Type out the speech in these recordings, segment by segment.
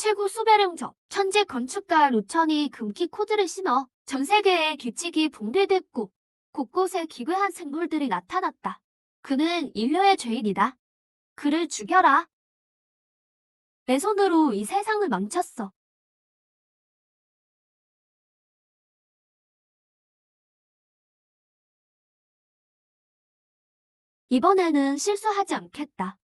최고 수배령적 천재 건축가 루천이 금키 코드를 신어 전 세계에 규칙이 붕괴됐고 곳곳에 기괴한 생물들이 나타났다. 그는 인류의 죄인이다. 그를 죽여라. 내 손으로 이 세상을 망쳤어. 이번에는 실수하지 않겠다.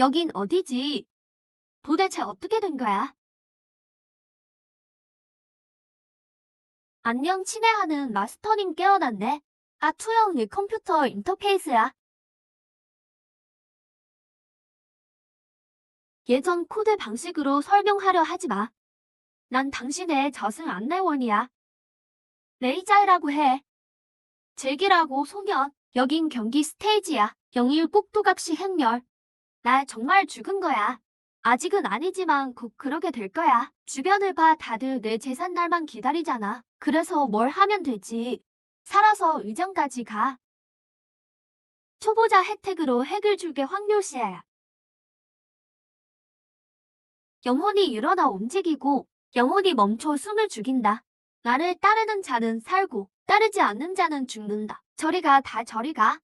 여긴 어디지? 도대체 어떻게 된 거야? 안녕 친애하는 마스터님 깨어났네. 아, 투영 내 컴퓨터 인터페이스야. 예전 코드 방식으로 설명하려 하지 마. 난 당신의 저승 안내원이야. 레이자이라고 해. 제기라고 소년. 여긴 경기 스테이지야. 영일 꼭두각시 행렬. 나 정말 죽은 거야. 아직은 아니지만 곧 그러게 될 거야. 주변을 봐. 다들 내 재산 날만 기다리잖아. 그래서 뭘 하면 되지. 살아서 의정까지 가. 초보자 혜택으로 핵을 줄게 확률시야. 영혼이 일어나 움직이고 영혼이 멈춰 숨을 죽인다. 나를 따르는 자는 살고 따르지 않는 자는 죽는다. 저리 가, 다 저리 가.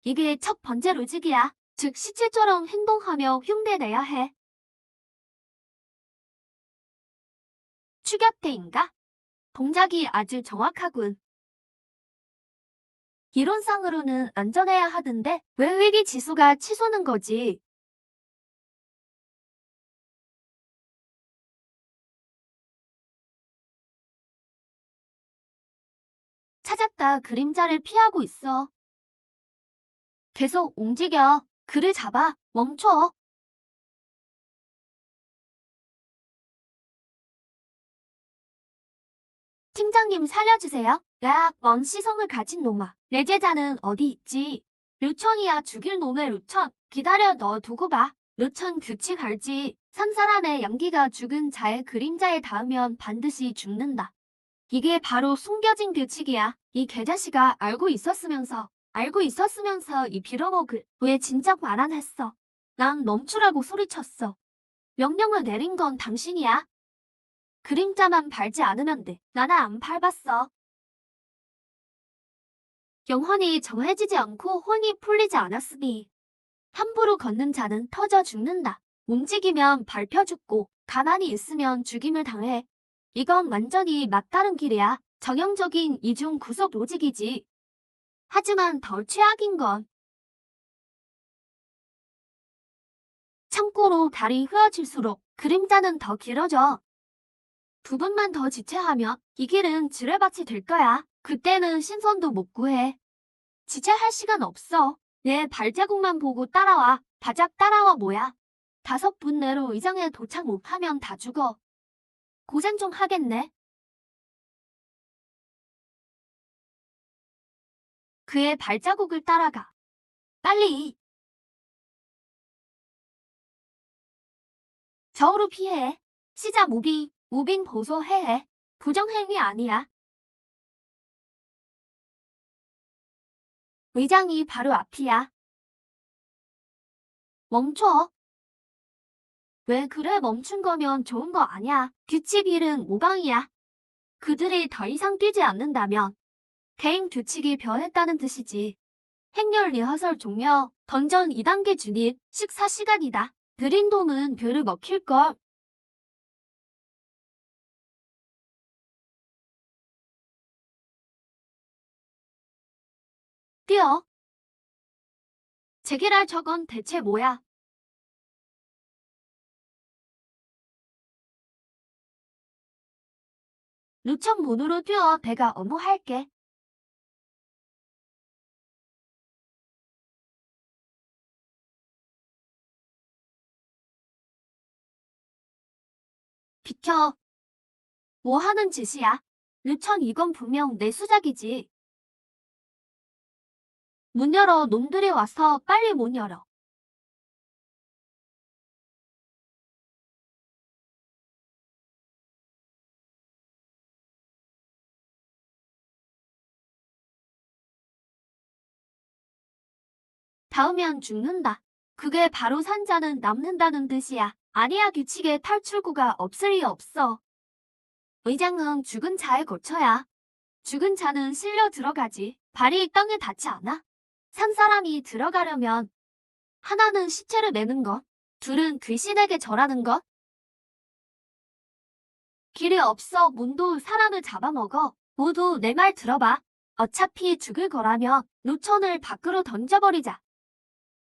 이게 첫 번째 로직이야. 즉 시체처럼 행동하며 흉내내야 해. 추격대인가? 동작이 아주 정확하군. 이론상으로는 안전해야 하던데 왜 위기 지수가 치솟는 거지? 찾았다. 그림자를 피하고 있어. 계속 움직여. 그를 잡아. 멈춰. 팀장님 살려주세요. 야, 먼 시성을 가진 놈아. 내 제자는 어디 있지? 루천이야. 죽일 놈의 루천. 기다려. 너 두고 봐. 루천 규칙 알지? 산 사람의 양기가 죽은 자의 그림자에 닿으면 반드시 죽는다. 이게 바로 숨겨진 규칙이야. 이 개자식아 알고 있었으면서 이 빌어먹을 왜 진작 말 안 했어? 난 멈추라고 소리쳤어. 명령을 내린 건 당신이야. 그림자만 밟지 않으면 돼. 나는 안 밟았어. 영혼이 정해지지 않고 혼이 풀리지 않았으니 함부로 걷는 자는 터져 죽는다. 움직이면 밟혀 죽고 가만히 있으면 죽임을 당해. 이건 완전히 막다른 길이야. 정형적인 이중 구속 로직이지. 하지만 더 최악인 건 참고로 달이 흐어질수록 그림자는 더 길어져. 두 번만 더 지체하면 이 길은 지뢰밭이 될 거야. 그때는 신선도 못 구해. 지체할 시간 없어. 내 발자국만 보고 따라와. 바짝 따라와 뭐야. 5분 내로 의장에 도착 못하면 다 죽어. 고생 좀 하겠네. 그의 발자국을 따라가. 빨리. 저으로 피해. 시작 무빙 보소해. 부정행위 아니야. 의장이 바로 앞이야. 멈춰. 왜 그래 멈춘 거면 좋은 거 아냐. 규칙 1은 모방이야. 그들이 더 이상 뛰지 않는다면 개인 규칙이 변했다는 뜻이지. 행렬 리허설 종료. 던전 2단계 진입. 식사 시간이다. 느린 돔은 벼를 먹힐걸. 뛰어. 제기랄 저건 대체 뭐야? 루천 문으로 뛰어. 내가 업무할게. 비켜. 뭐 하는 짓이야? 루천 이건 분명 내 수작이지. 문 열어. 놈들이 와서 빨리 문 열어. 닿으면 죽는다. 그게 바로 산자는 남는다는 뜻이야. 아니야, 규칙에 탈출구가 없을 리 없어. 의장은 죽은 자의 거처야. 죽은 자는 실려 들어가지. 발이 땅에 닿지 않아. 산 사람이 들어가려면 하나는 시체를 내는 것, 둘은 귀신에게 절하는 것. 길이 없어. 문도 사람을 잡아먹어. 모두 내 말 들어봐. 어차피 죽을 거라면 루천을 밖으로 던져버리자.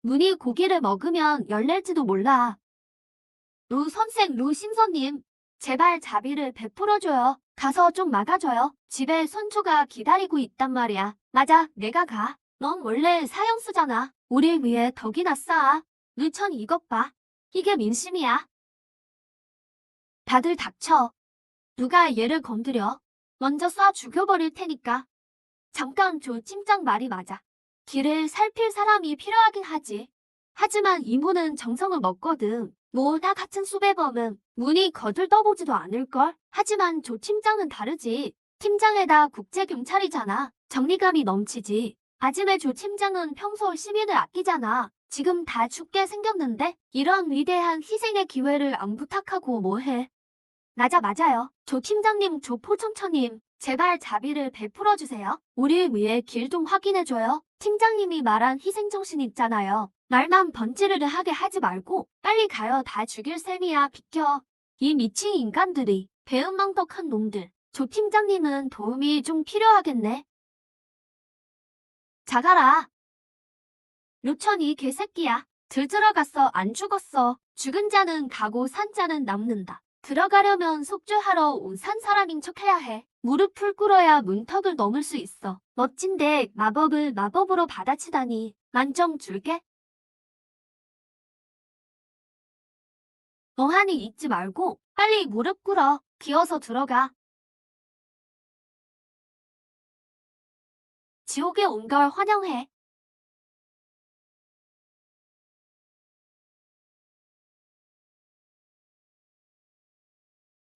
문이 고기를 먹으면 열릴지도 몰라. 루 선생, 루 신선님, 제발 자비를 베풀어줘요. 가서 좀 막아줘요. 집에 손주가 기다리고 있단 말이야. 맞아, 내가 가. 넌 원래 사형수잖아. 우리 위해 덕이나 쌓아. 루천 이것 봐. 이게 민심이야. 다들 닥쳐. 누가 얘를 건드려. 먼저 쏴 죽여버릴 테니까. 잠깐 조 팀장 말이 맞아. 길을 살필 사람이 필요하긴 하지. 하지만 이문은 정성을 먹거든. 뭐 나 같은 수배범은 문이 거들떠보지도 않을걸. 하지만 조 팀장은 다르지. 팀장에다 국제경찰이잖아. 정리감이 넘치지. 아짐의 조 팀장은 평소 시민을 아끼잖아. 지금 다 죽게 생겼는데 이런 위대한 희생의 기회를 안 부탁하고 뭐해. 맞아요. 조 팀장님, 조 포청처님, 제발 자비를 베풀어주세요. 우리 위해 길 좀 확인해줘요. 팀장님이 말한 희생정신 있잖아요. 말만 번지르르 하게 하지 말고 빨리 가요. 다 죽일 셈이야. 비켜. 이 미친 인간들이 배은망덕한 놈들. 조 팀장님은 도움이 좀 필요하겠네. 자가라. 루천이 개새끼야. 들어갔어. 안 죽었어. 죽은 자는 가고 산 자는 남는다. 들어가려면 속죄하러 온 산 사람인 척해야 해. 무릎을 꿇어야 문턱을 넘을 수 있어. 멋진데 마법을 마법으로 받아치다니. 만점 줄게. 멍하니 있지 말고 빨리 무릎 꿇어. 기어서 들어가. 지옥에 온 걸 환영해.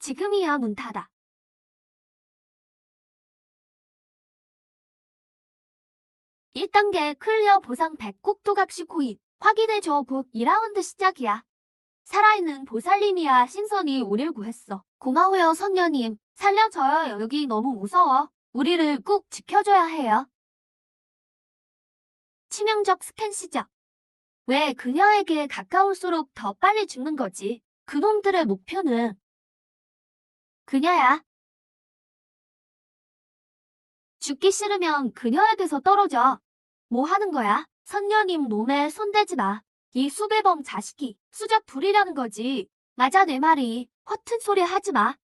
지금이야. 문 닫아. 1단계 클리어 보상 100 꼭두각시 코인. 확인해줘. 곧 2라운드 시작이야. 살아있는 보살님이야. 신선이 우릴 구했어. 고마워요, 선녀님. 살려줘요. 여기 너무 무서워. 우리를 꼭 지켜줘야 해요. 치명적 스캔 시작. 왜 그녀에게 가까울수록 더 빨리 죽는 거지? 그놈들의 목표는 그녀야. 죽기 싫으면 그녀에게서 떨어져. 뭐 하는 거야? 선녀님 놈에 손대지 마. 이 수배범 자식이 수작 부리려는 거지. 맞아, 내 말이. 허튼 소리 하지 마.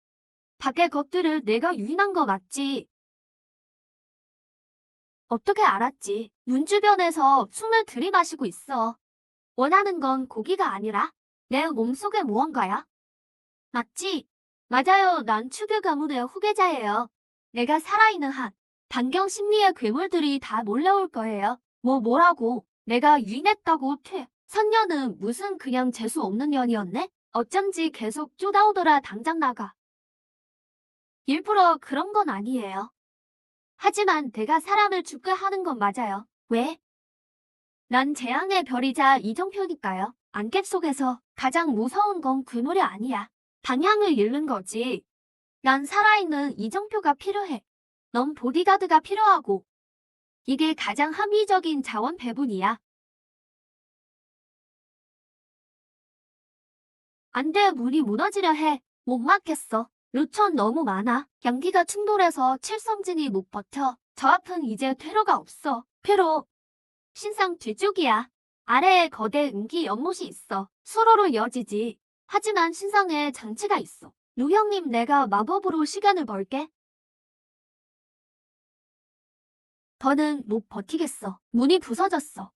밖의 것들을 내가 유인한 거 맞지? 어떻게 알았지? 눈 주변에서 숨을 들이마시고 있어. 원하는 건 고기가 아니라 내 몸속의 무언가야. 맞지? 맞아요. 난 추교 가문의 후계자예요. 내가 살아있는 한 반경 심리의 괴물들이 다 몰려올 거예요. 뭐라고? 내가 유인했다고 퇴. 선녀는 무슨 그냥 재수 없는 년이었네? 어쩐지 계속 쪼다오더라. 당장 나가. 일부러 그런 건 아니에요. 하지만 내가 사람을 죽게 하는 건 맞아요. 왜? 난 재앙의 별이자 이정표니까요. 안개 속에서 가장 무서운 건 괴물이 아니야. 방향을 잃는 거지. 난 살아있는 이정표가 필요해. 넌 보디가드가 필요하고. 이게 가장 합리적인 자원 배분이야. 안 돼. 문이 무너지려 해. 못 막겠어. 루천 너무 많아. 양기가 충돌해서 칠성진이 못 버텨. 저 앞은 이제 퇴로가 없어. 퇴로. 신상 뒤쪽이야. 아래에 거대 은기 연못이 있어. 수로로 이어지지. 하지만 신상에 장치가 있어. 루 형님, 내가 마법으로 시간을 벌게. 더는 못 버티겠어. 문이 부서졌어.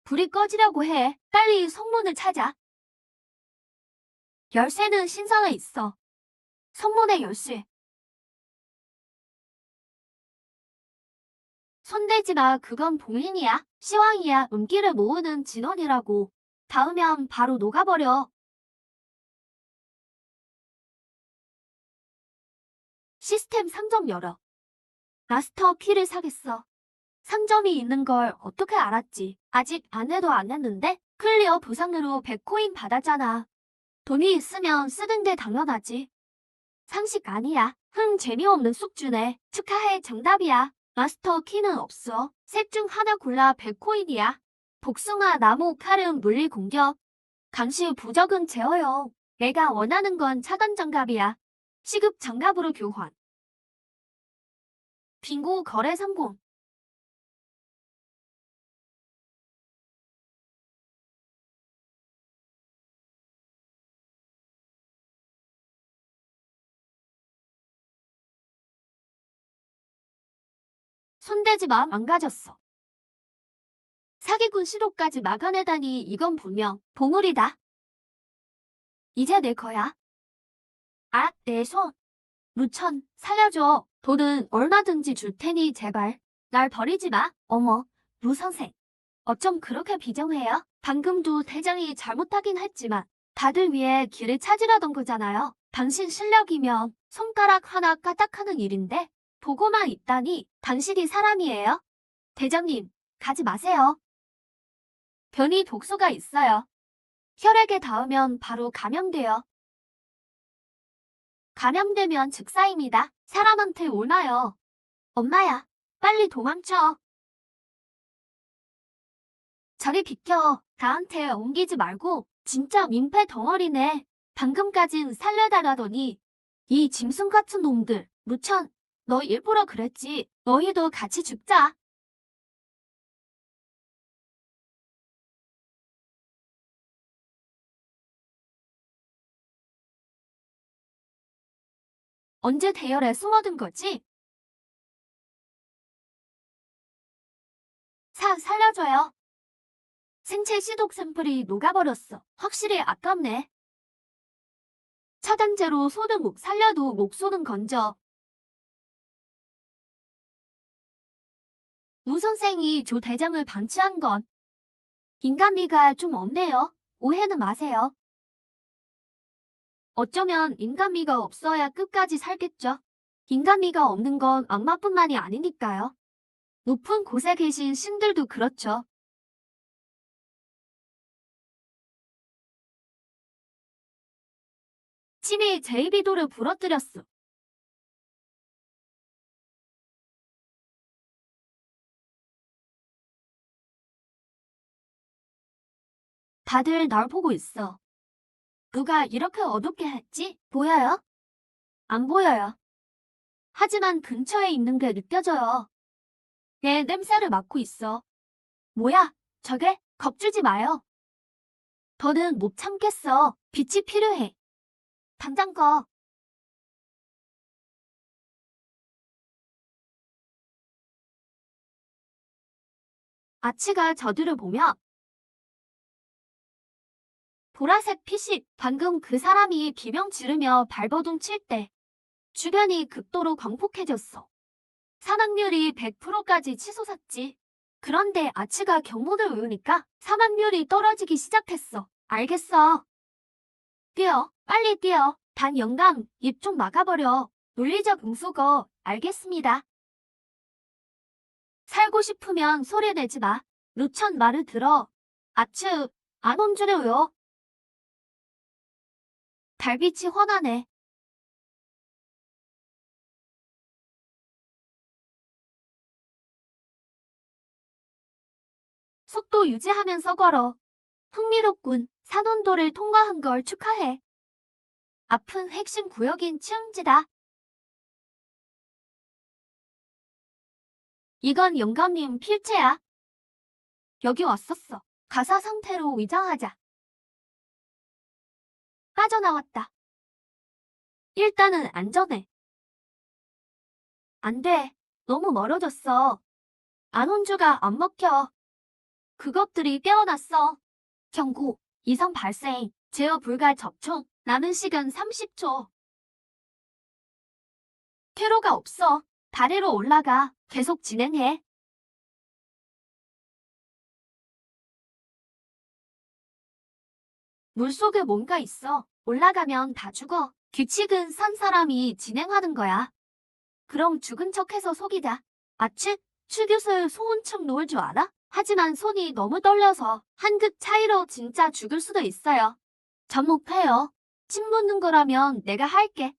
불이 꺼지려고 해. 빨리 성문을 찾아. 열쇠는 신상에 있어. 성문의 열쇠. 손대지 마. 그건 봉인이야. 시황이야. 음기를 모으는 진원이라고. 닿으면 바로 녹아버려. 시스템 상점 열어. 마스터 키를 사겠어. 상점이 있는 걸 어떻게 알았지? 아직 안 해도 안 했는데? 클리어 보상으로 100코인 받았잖아. 돈이 있으면 쓰는 게 당연하지. 상식 아니야. 재미없는 숙주네. 축하해. 정답이야. 마스터 키는 없어. 셋 중 하나 골라. 100코인이야. 복숭아, 나무, 칼은 물리 공격. 강시 부적은 제어요. 내가 원하는 건 차단 장갑이야. 시급 장갑으로 교환. 빙고 거래 성공. 손대지 마. 망가졌어. 사기꾼 시도까지 막아내다니 이건 분명 보물이다. 이제 내 거야. 아, 내 손. 루천, 살려줘. 돈은 얼마든지 줄 테니 제발. 날 버리지 마. 어머, 루 선생. 어쩜 그렇게 비정해요? 방금도 대장이 잘못하긴 했지만 다들 위해 길을 찾으려던 거잖아요. 당신 실력이면 손가락 하나 까딱하는 일인데 보고만 있다니 당신이 사람이에요? 대장님, 가지 마세요. 변이 독소가 있어요. 혈액에 닿으면 바로 감염돼요. 감염되면 즉사입니다. 사람한테 오나요? 엄마야, 빨리 도망쳐. 저리 비켜. 나한테 옮기지 말고. 진짜 민폐 덩어리네. 방금까진 살려달라더니 이 짐승 같은 놈들. 무천, 너 일부러 그랬지. 너희도 같이 죽자. 언제 대열에 숨어든 거지? 살려줘요. 생체 시독 샘플이 녹아버렸어. 확실히 아깝네. 차단제로 소는 목 살려도 목소는 건져. 우 선생이 조 대장을 방치한 건 인간미가 좀 없네요. 오해는 마세요. 어쩌면 인간미가 없어야 끝까지 살겠죠. 인간미가 없는 건 악마뿐만이 아니니까요. 높은 곳에 계신 신들도 그렇죠. 침이 제이비도를 부러뜨렸어. 다들 날 보고 있어. 누가 이렇게 어둡게 했지? 보여요? 안 보여요. 하지만 근처에 있는 게 느껴져요. 내 냄새를 맡고 있어. 뭐야? 저게? 겁주지 마요. 더는 못 참겠어. 빛이 필요해. 당장 꺼. 아치가 저들을 보며 보라색 빛이 방금 그 사람이 비명 지르며 발버둥 칠 때 주변이 극도로 광폭해졌어. 산악률이 100%까지 치솟았지. 그런데 아치가 경보를 울으니까 산악률이 떨어지기 시작했어. 알겠어. 뛰어. 빨리 뛰어. 단 영감, 입 좀 막아버려. 논리적 응수거. 알겠습니다. 살고 싶으면 소리 내지 마. 루천 말을 들어. 아츠, 안 온 줄에요. 달빛이 환하네. 속도 유지하면서 걸어. 흥미롭군. 산원도를 통과한 걸 축하해. 앞은 핵심 구역인 치음지다. 이건 영감님 필체야. 여기 왔었어. 가사 상태로 위장하자. 빠져나왔다. 일단은 안전해. 안 돼. 너무 멀어졌어. 안온주가 안 먹혀. 그것들이 깨어났어. 경고. 이성 발생. 제어 불가 접촉. 남은 시간 30초. 퇴로가 없어. 다리로 올라가. 계속 진행해. 물속에 뭔가 있어. 올라가면 다 죽어. 규칙은 산 사람이 진행하는 거야. 그럼 죽은 척해서 속이자. 아치? 추 교수 소원층 놓을 줄 알아? 하지만 손이 너무 떨려서 한 끗 차이로 진짜 죽을 수도 있어요. 접목해요. 침 묻는 거라면 내가 할게.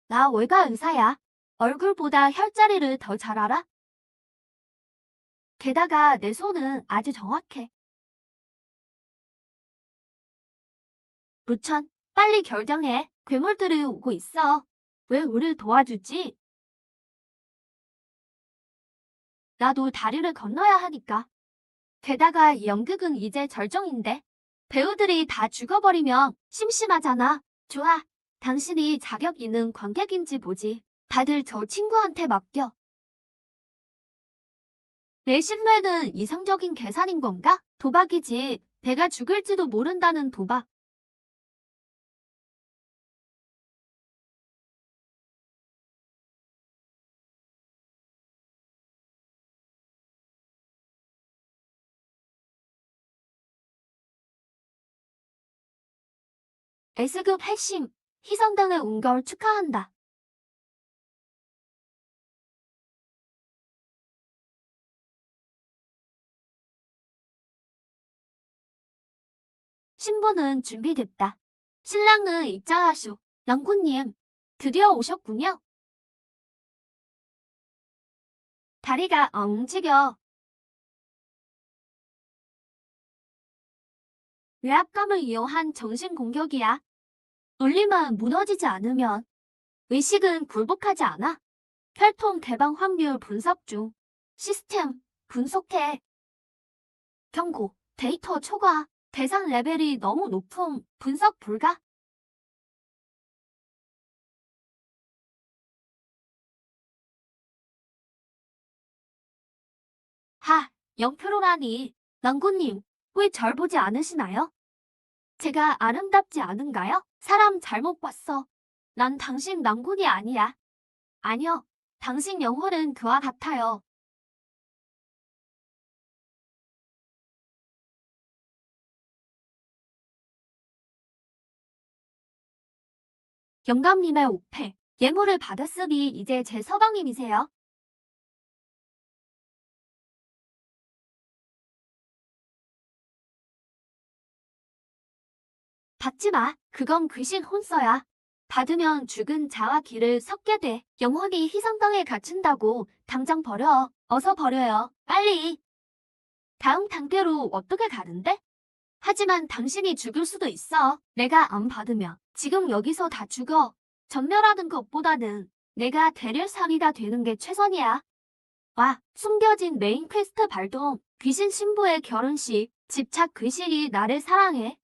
나 외과 의사야. 얼굴보다 혈자리를 더 잘 알아? 게다가 내 손은 아주 정확해. 루천, 빨리 결정해. 괴물들이 오고 있어. 왜 우릴 도와주지? 나도 다리를 건너야 하니까. 게다가 연극은 이제 절정인데. 배우들이 다 죽어버리면 심심하잖아. 좋아. 당신이 자격 있는 관객인지 보지. 다들 저 친구한테 맡겨. 내 신뢰는 이성적인 계산인 건가? 도박이지. 내가 죽을지도 모른다는 도박. S급 핵심. 희성당에 온 걸 축하한다. 신부는 준비됐다. 신랑은 입장하쇼. 낭군님, 드디어 오셨군요. 다리가 움직여. 외압감을 이용한 정신 공격이야. 논리만 무너지지 않으면 의식은 굴복하지 않아. 혈통 개방 확률 분석 중. 시스템 분석해. 경고. 데이터 초과. 대상 레벨이 너무 높음. 분석 불가. 하, 0%라니. 낭군님, 왜 절 보지 않으시나요? 제가 아름답지 않은가요? 사람 잘못 봤어. 난 당신 낭군이 아니야. 아니요. 당신 영혼은 그와 같아요. 영감님의 오페. 예물을 받았으니 이제 제 서방님이세요. 받지 마. 그건 귀신 혼써야. 받으면 죽은 자와 길을 섞게 돼. 영혼이 희성당에 갇힌다고. 당장 버려. 어서 버려요. 빨리. 다음 단계로 어떻게 가는데? 하지만 당신이 죽을 수도 있어. 내가 안 받으면 지금 여기서 다 죽어. 전멸하는 것보다는 내가 대릴살이가 되는 게 최선이야. 와, 숨겨진 메인 퀘스트 발동. 귀신 신부의 결혼식. 집착 귀신이 나를 사랑해.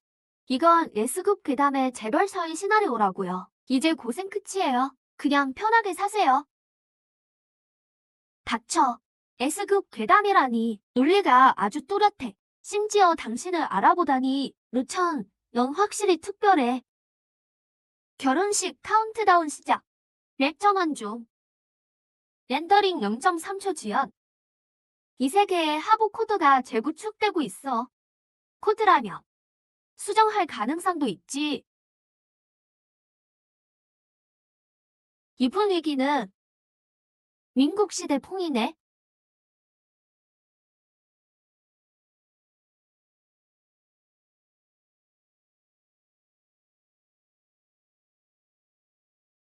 이건 S급 괴담의 재벌사의 시나리오라고요. 이제 고생 끝이에요. 그냥 편하게 사세요. 닥쳐. S급 괴담이라니. 논리가 아주 또렷해. 심지어 당신을 알아보다니. 루천, 넌 확실히 특별해. 결혼식 카운트다운 시작. 렉정한 중. 렌더링 0.3초 지연. 이 세계에 하부 코드가 재구축되고 있어. 코드라며. 수정할 가능성도 있지. 이 분위기는 민국시대 풍이네.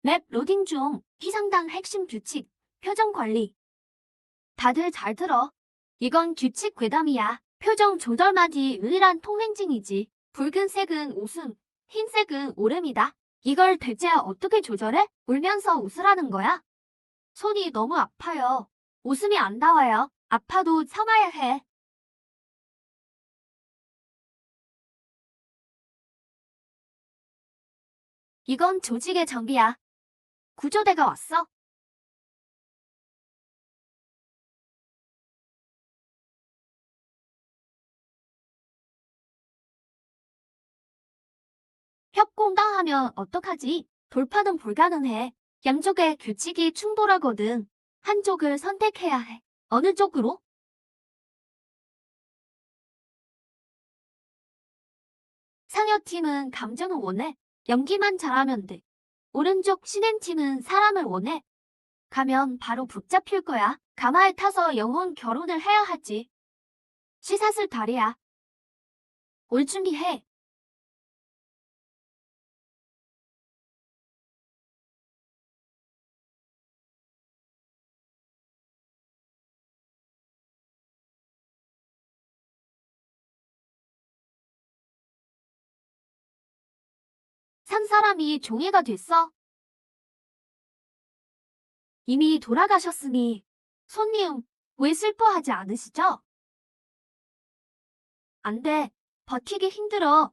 맵 로딩 중. 희상당 핵심 규칙. 표정 관리. 다들 잘 들어. 이건 규칙 괴담이야. 표정 조절만이 유일한 통행증이지. 붉은색은 웃음, 흰색은 오름이다. 이걸 대체 어떻게 조절해? 울면서 웃으라는 거야? 손이 너무 아파요. 웃음이 안 나와요. 아파도 참아야 해. 이건 조직의 정비야. 구조대가 왔어. 협공당하면 어떡하지? 돌파는 불가능해. 양쪽의 규칙이 충돌하거든. 한쪽을 선택해야 해. 어느 쪽으로? 황여팀은 감정을 원해. 연기만 잘하면 돼. 오른쪽 신행팀은 사람을 원해. 가면 바로 붙잡힐 거야. 가마에 타서 영혼 결혼을 해야 하지. 시사슬 다리야. 올 준비해. 산 사람이 종이가 됐어. 이미 돌아가셨으니 손님 왜 슬퍼하지 않으시죠? 안 돼. 버티기 힘들어.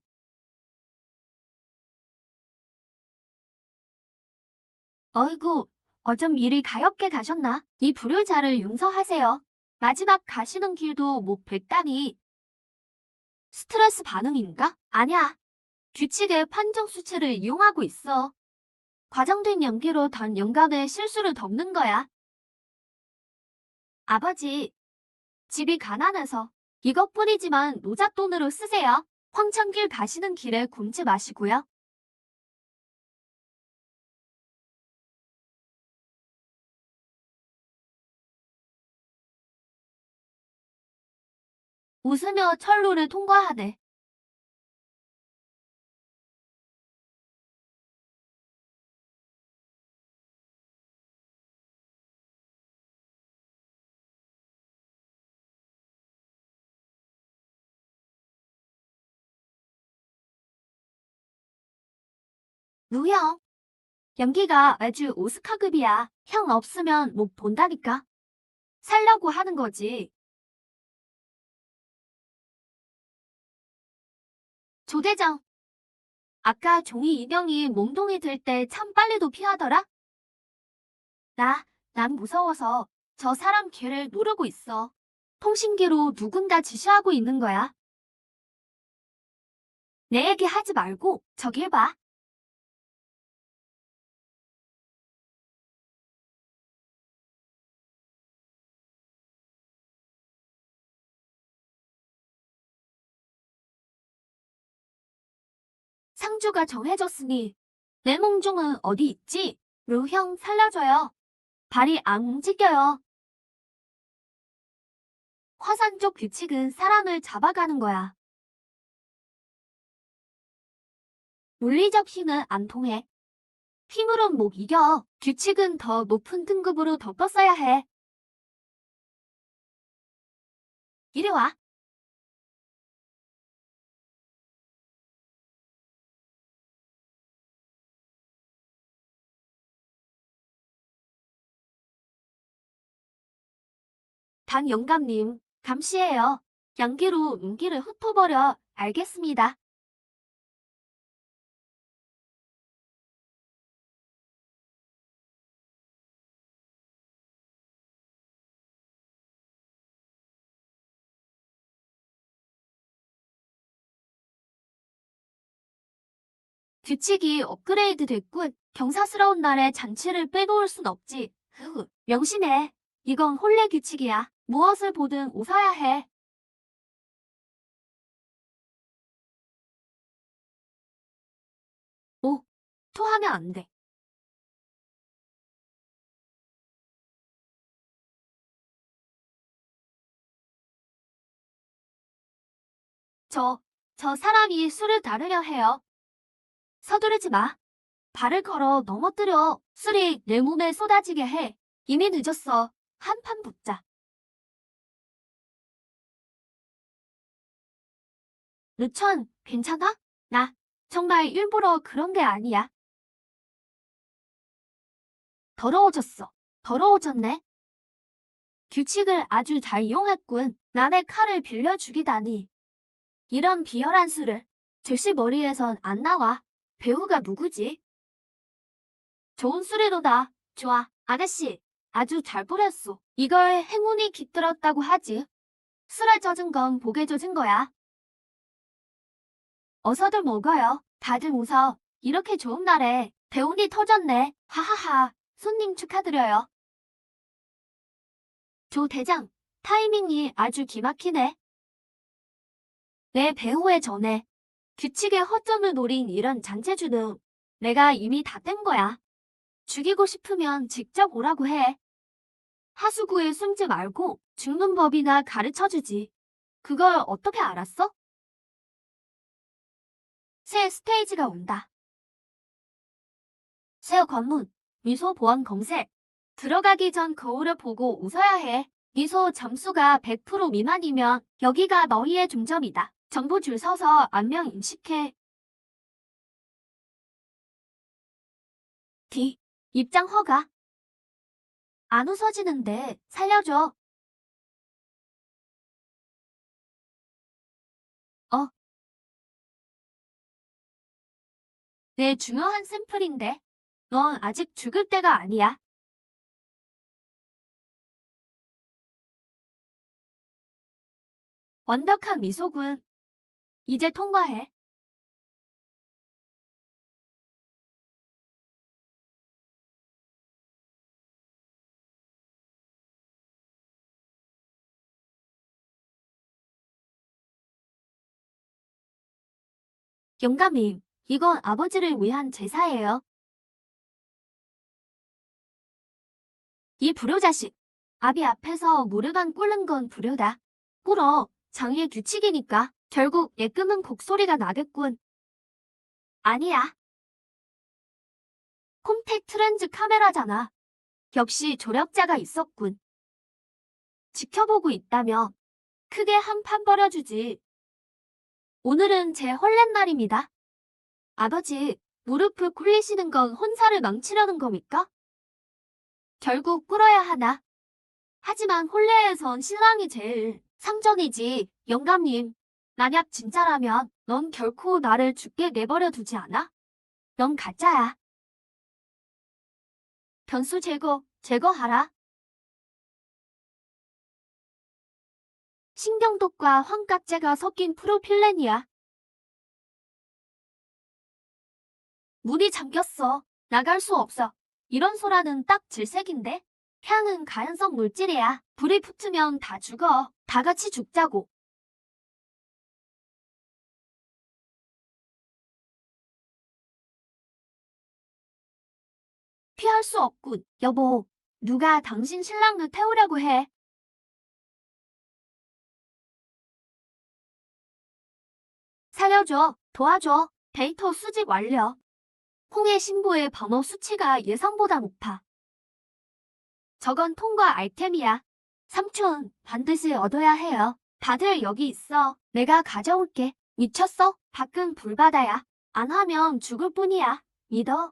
어이구, 어쩜 일이 가엾게 가셨나? 이 불효자를 용서하세요. 마지막 가시는 길도 못 뵀다니. 스트레스 반응인가? 아냐. 규칙의 판정 수치를 이용하고 있어. 과장된 연기로 단 영감의 실수를 덮는 거야. 아버지, 집이 가난해서 이것뿐이지만 노잣돈으로 쓰세요. 황천길 가시는 길에 굶지 마시고요. 웃으며 철로를 통과하네. 루형, 연기가 아주 오스카급이야. 형 없으면 못 본다니까. 살려고 하는 거지. 조대장, 아까 종이 인형이 몽둥이 들 때 참 빨리도 피하더라? 난 무서워서 저 사람 걔를 누르고 있어. 통신기로 누군가 지시하고 있는 거야. 내 얘기 하지 말고 저길 봐. 상주가 정해졌으니 내 몽종은 어디 있지? 루형 살려줘요. 발이 안 움직여요. 화산 쪽 규칙은 사람을 잡아가는 거야. 물리적 힘은 안 통해. 힘으론 못 이겨. 규칙은 더 높은 등급으로 덮었어야 해. 이리 와. 단 영감님, 감시해요. 양기로 운기를 흩어버려. 알겠습니다. 규칙이 업그레이드 됐군. 경사스러운 날에 잔치를 빼놓을 순 없지. 명심해. 이건 혼례 규칙이야. 무엇을 보든 웃어야 해. 오, 토하면 안 돼. 저, 저 사람이 술을 다루려 해요. 서두르지 마. 발을 걸어 넘어뜨려. 술이 내 몸에 쏟아지게 해. 이미 늦었어. 한판 붙자. 루천, 괜찮아? 나 정말 일부러 그런 게 아니야. 더러워졌어. 더러워졌네. 규칙을 아주 잘 이용했군. 남의 칼을 빌려 죽이다니. 이런 비열한 수를 즉시 머리에선 안 나와. 배우가 누구지? 좋은 수레로다. 좋아. 아가씨, 아주 잘 뿌렸소. 이걸 행운이 깃들었다고 하지. 술에 젖은 건 복에 젖은 거야. 어서들 먹어요. 다들 웃어. 이렇게 좋은 날에 대운이 터졌네. 하하하. 손님 축하드려요. 조 대장, 타이밍이 아주 기막히네. 내 배우에 전해 규칙의 허점을 노린 이런 잔재주는 내가 이미 다 뗀 거야. 죽이고 싶으면 직접 오라고 해. 하수구에 숨지 말고 죽는 법이나 가르쳐주지. 그걸 어떻게 알았어? 새 스테이지가 온다. 새 관문, 미소 보안 검색. 들어가기 전 거울을 보고 웃어야 해. 미소 점수가 100% 미만이면 여기가 너희의 중점이다. 전부 줄 서서 안면 인식해. D. 입장 허가. 안 웃어지는데 살려줘. 어, 내 중요한 샘플인데. 넌 아직 죽을 때가 아니야. 완벽한 미소군. 이제 통과해. 영감님, 이건 아버지를 위한 제사예요. 이 불효자식. 아비 앞에서 무릎만 꿇는 건 불효다. 꿇어. 장의의 규칙이니까. 결국 예끔은 곡소리가 나겠군. 아니야. 콤택트 렌즈 카메라잖아. 역시 조력자가 있었군. 지켜보고 있다며. 크게 한 판 벌여주지. 오늘은 제 헐렛 날입니다. 아버지, 무릎을 꿇리시는 건 혼사를 망치려는 겁니까? 결국 꿇어야 하나? 하지만 혼례에선 신랑이 제일 상전이지. 영감님, 만약 진짜라면 넌 결코 나를 죽게 내버려 두지 않아? 넌 가짜야. 변수 제거하라. 신경독과 환각제가 섞인 프로필렌이야. 문이 잠겼어. 나갈 수 없어. 이런 소라는 딱 질색인데? 향은 가연성 물질이야. 불이 붙으면 다 죽어. 다 같이 죽자고. 피할 수 없군. 여보, 누가 당신 신랑을 태우려고 해. 살려줘. 도와줘. 데이터 수집 완료. 홍해 신고의 번호 수치가 예상보다 높아. 저건 통과 아이템이야. 삼촌, 반드시 얻어야 해요. 다들 여기 있어. 내가 가져올게. 미쳤어? 밖은 불바다야. 안 하면 죽을 뿐이야. 믿어.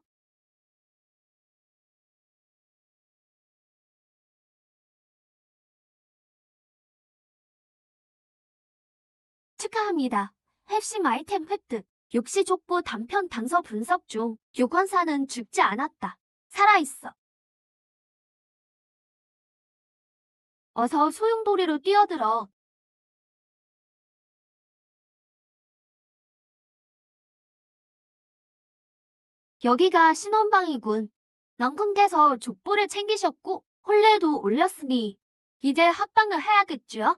축하합니다. 핵심 아이템 획득. 육시 족보 단편 단서 분석 중. 교관사는 죽지 않았다. 살아있어. 어서 소용돌이로 뛰어들어. 여기가 신혼방이군. 남군께서 족보를 챙기셨고 혼례도 올렸으니 이제 합방을 해야겠죠?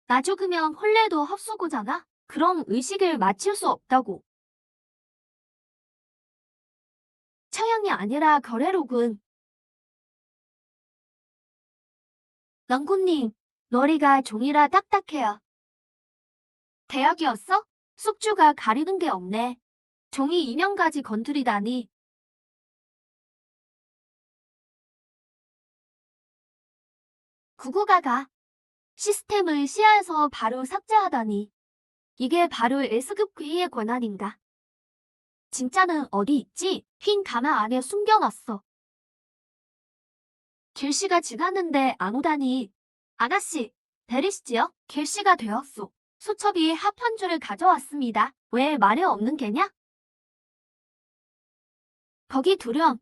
나 죽으면 혼례도 헛수고잖아? 그럼 의식을 맞출 수 없다고. 처형이 아니라 거래로군. 남군님, 머리가 종이라 딱딱해요. 대학이었어? 숙주가 가리는 게 없네. 종이 인형까지 건드리다니. 구구가가 시스템을 시야에서 바로 삭제하다니. 이게 바로 S급 괴이의 권한인가? 진짜는 어디 있지? 흰 가마 안에 숨겨놨어. 길씨가 지났는데 안 오다니. 아가씨, 내리시지요? 길씨가 되었소. 수첩이 합판줄을 가져왔습니다. 왜 말이 없는 게냐? 거기 두렴.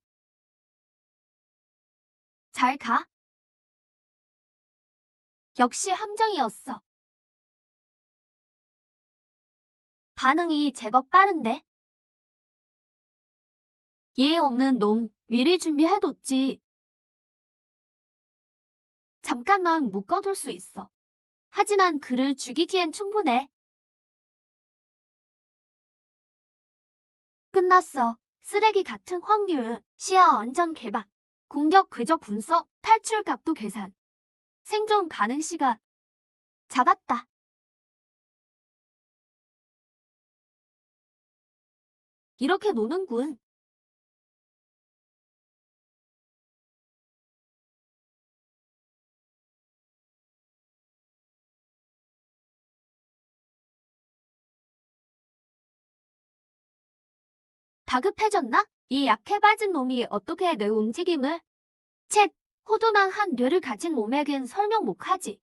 잘 가. 역시 함정이었어. 반응이 제법 빠른데. 예의 없는 놈, 미리 준비해뒀지. 잠깐만 묶어둘 수 있어. 하지만 그를 죽이기엔 충분해. 끝났어. 쓰레기 같은 확률, 시야 안전 개방, 공격 궤적 분석, 탈출 각도 계산, 생존 가능 시간. 잡았다. 이렇게 노는군. 다급해졌나? 이 약해 빠진 놈이 어떻게 내 움직임을? 챗, 호두만 한 뇌를 가진 놈에겐 설명 못하지.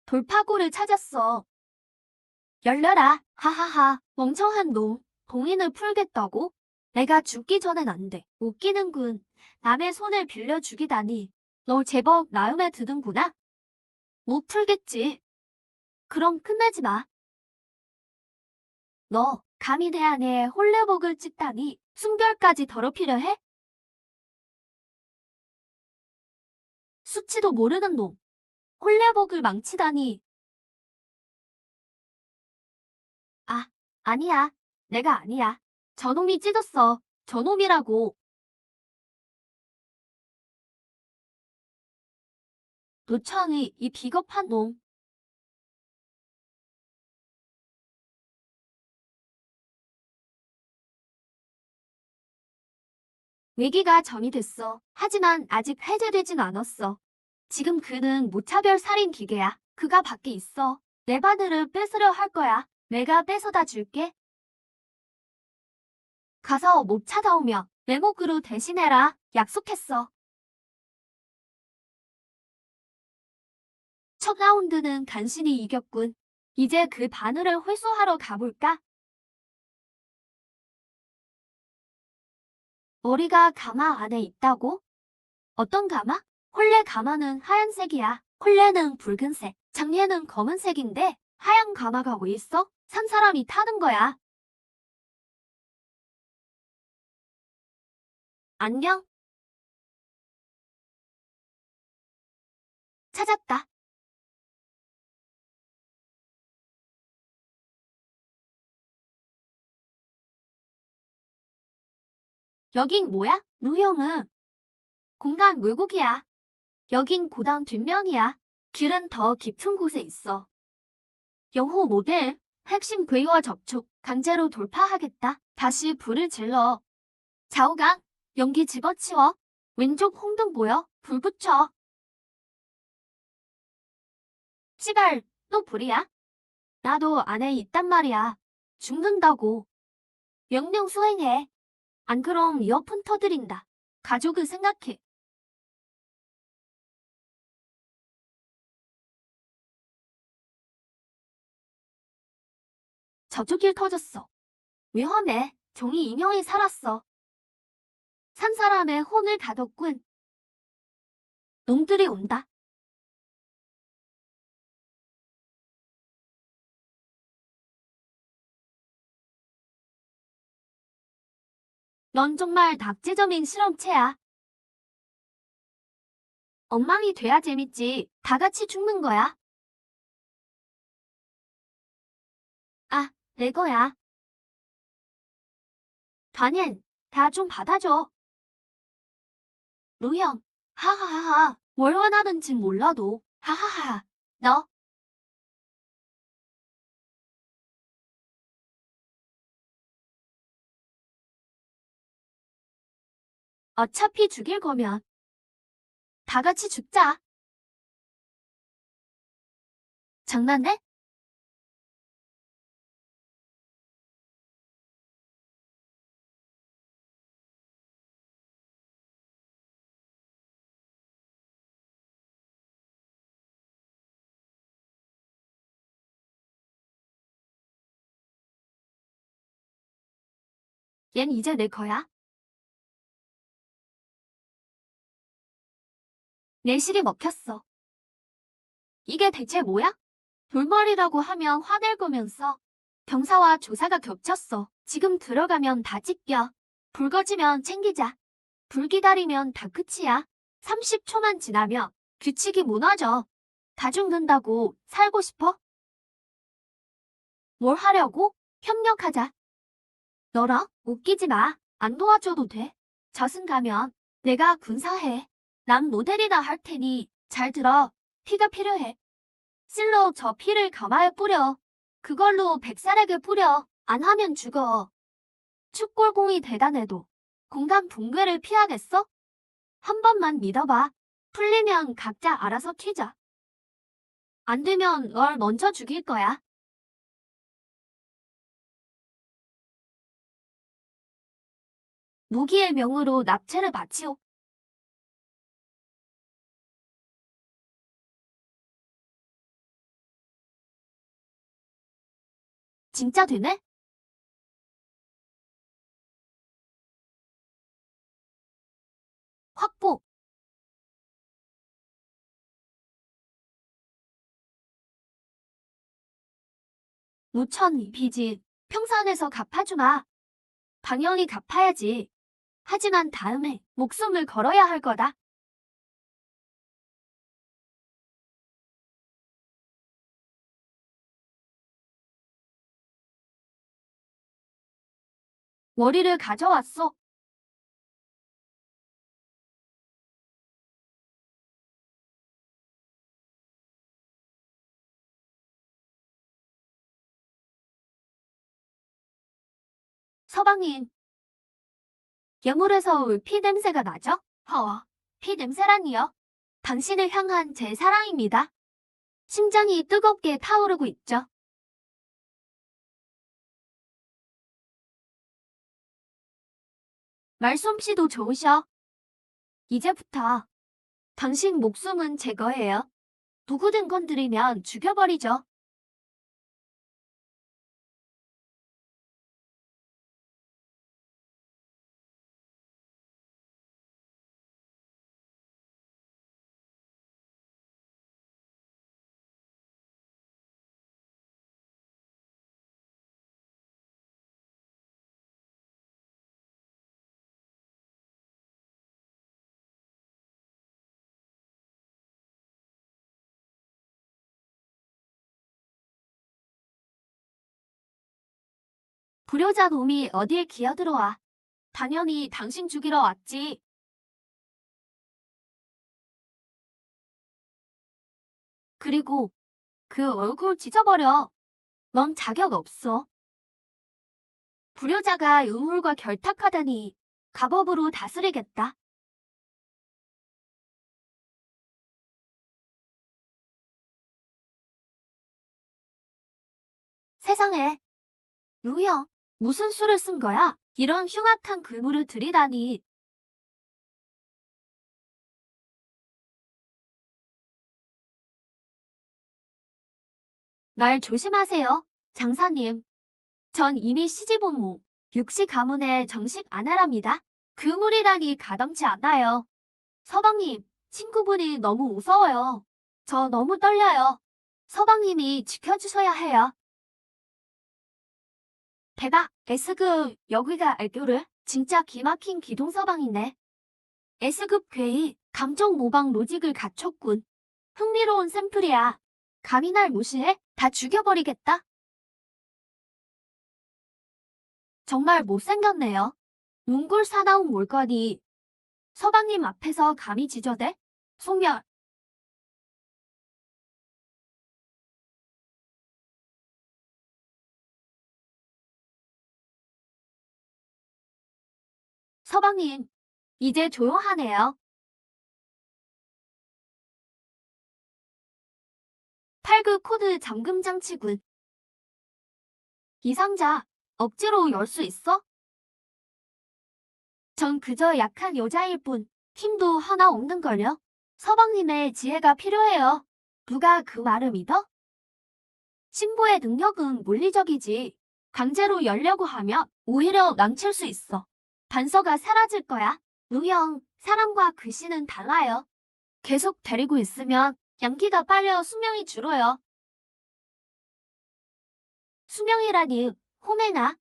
돌파구를 찾았어. 열려라. 하하하. 멍청한 놈. 봉인을 풀겠다고? 내가 죽기 전엔 안 돼. 웃기는군. 남의 손을 빌려 죽이다니. 너 제법 나음에 드는구나. 못 풀겠지. 그럼 끝내지 마. 너 감히 내 안에 홀레복을 찍다니 숨결까지 더럽히려 해? 수치도 모르는 놈. 홀레복을 망치다니. 아, 아니야. 내가 아니야. 저놈이 찢었어. 저놈이라고. 노천이 이 비겁한 놈. 위기가 전이됐어. 하지만 아직 해제되진 않았어. 지금 그는 무차별 살인 기계야. 그가 밖에 있어. 내 바늘을 뺏으려 할 거야. 내가 뺏어다 줄게. 가서 못 찾아오며 맹옥으로 대신해라. 약속했어. 첫 라운드는 간신히 이겼군. 이제 그 바늘을 회수하러 가볼까? 머리가 가마 안에 있다고? 어떤 가마? 홀레 가마는 하얀색이야. 홀레는 붉은색, 장례는 검은색인데 하얀 가마가 왜 있어? 산 사람이 타는 거야. 안녕? 찾았다. 여긴 뭐야? 루형은 공간 왜곡이야. 여긴 고당 뒷면이야. 길은 더 깊은 곳에 있어. 영호 모델, 핵심 괴이와 접촉, 강제로 돌파하겠다. 다시 불을 질러. 좌우강, 연기 집어치워. 왼쪽 홍등 보여? 불 붙여. 씨발, 또 불이야? 나도 안에 있단 말이야. 죽는다고. 명령 수행해. 안 그럼 이어폰 터드린다. 가족을 생각해. 저쪽일 터졌어. 위험해. 종이 인형이 살았어. 산 사람의 혼을 가뒀군. 놈들이 온다. 넌 정말 낙제점인 실험체야. 엉망이 돼야 재밌지. 다 같이 죽는 거야. 아, 내 거야. 단연, 다 좀 받아줘. 루형, 하하하하. 뭘 원하는진 몰라도, 하하하. 너, 어차피 죽일 거면 다 같이 죽자. 장난해? 얜 이제 내 거야. 내실이 먹혔어. 이게 대체 뭐야? 돌머리라고 하면 화낼 거면서 병사와 조사가 겹쳤어. 지금 들어가면 다 찢겨. 불 꺼지면 챙기자. 불 기다리면 다 끝이야. 30초만 지나면 규칙이 무너져. 다 죽는다고 살고 싶어? 뭘 하려고? 협력하자. 너랑 웃기지 마. 안 도와줘도 돼. 저승 가면 내가 군사해. 난 모델이나 할 테니 잘 들어. 피가 필요해. 실로 저 피를 가마에 뿌려. 그걸로 백살에게 뿌려. 안 하면 죽어. 축골공이 대단해도 공간 붕괴를 피하겠어? 한 번만 믿어봐. 풀리면 각자 알아서 튀자. 안 되면 널 먼저 죽일 거야. 무기의 명으로 납치를 마치오. 진짜 되네? 확보. 무천 빚이 평산에서 갚아주마. 당연히 갚아야지. 하지만 다음에 목숨을 걸어야 할 거다. 머리를 가져왔어. 서방님, 예물에서 왜 피 냄새가 나죠? 피 냄새라니요? 당신을 향한 제 사랑입니다. 심장이 뜨겁게 타오르고 있죠. 말솜씨도 좋으셔. 이제부터 당신 목숨은 제 거예요. 누구든 건드리면 죽여버리죠. 불효자 놈이 어딜 기어들어와. 당연히 당신 죽이러 왔지. 그리고 그 얼굴 찢어버려. 넌 자격 없어. 불효자가 유물과 결탁하다니 갑업으로 다스리겠다. 세상에, 유형, 무슨 수를 쓴 거야? 이런 흉악한 글물을 들이다니. 날 조심하세요, 장사님. 전 이미 시집 온모, 육시 가문의 정식 아내랍니다. 그물이라니 가당치 않아요. 서방님, 친구분이 너무 무서워요. 저 너무 떨려요. 서방님이 지켜주셔야 해요. 대박, S급 여기가 애교를 진짜 기막힌 기동서방이네. S급 괴이 감정 모방 로직을 갖췄군. 흥미로운 샘플이야. 감히 날 무시해? 다 죽여버리겠다. 정말 못생겼네요. 웅굴 사나운 몰거니 서방님 앞에서 감히 지저대? 소멸. 서방님, 이제 조용하네요. 8급 코드 잠금 장치군. 이 상자 억지로 열 수 있어? 전 그저 약한 여자일 뿐 힘도 하나 없는걸요. 서방님의 지혜가 필요해요. 누가 그 말을 믿어? 신부의 능력은 물리적이지. 강제로 열려고 하면 오히려 망칠 수 있어. 단서가 사라질 거야. 누형, 사람과 글씨는 달라요. 계속 데리고 있으면 양기가 빨려 수명이 줄어요. 수명이라니, 호메나.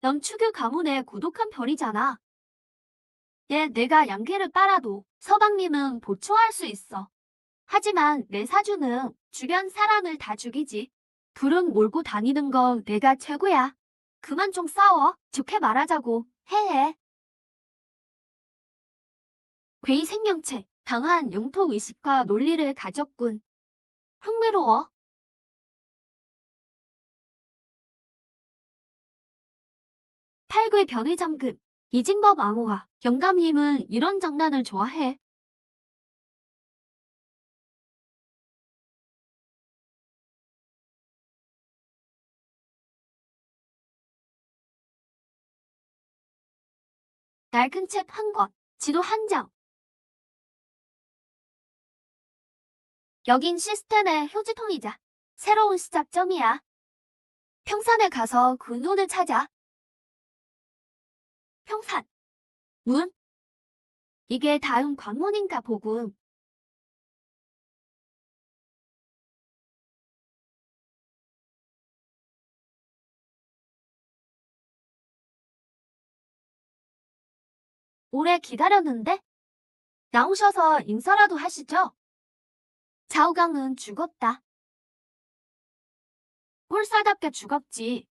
넌 축유 가문의 고독한 별이잖아. 얘 내가 양귀를 빨아도 서방님은 보초할 수 있어. 하지만 내 사주는 주변 사람을 다 죽이지. 불은 몰고 다니는 건 내가 최고야. 그만 좀 싸워. 좋게 말하자고. 해해. 괴이 생명체, 강한 영토의식과 논리를 가졌군. 흥미로워. 팔구의 변의 잠금. 이진법 암호화. 영감님은 이런 장난을 좋아해. 낡은 책 한 권, 지도 한 장. 여긴 시스템의 효지통이자 새로운 시작점이야. 평산에 가서 그 눈을 찾아. 평산. 문? 이게 다음 관문인가 보군. 오래 기다렸는데? 나오셔서 인사라도 하시죠. 좌우강은 죽었다. 홀사답게 죽었지.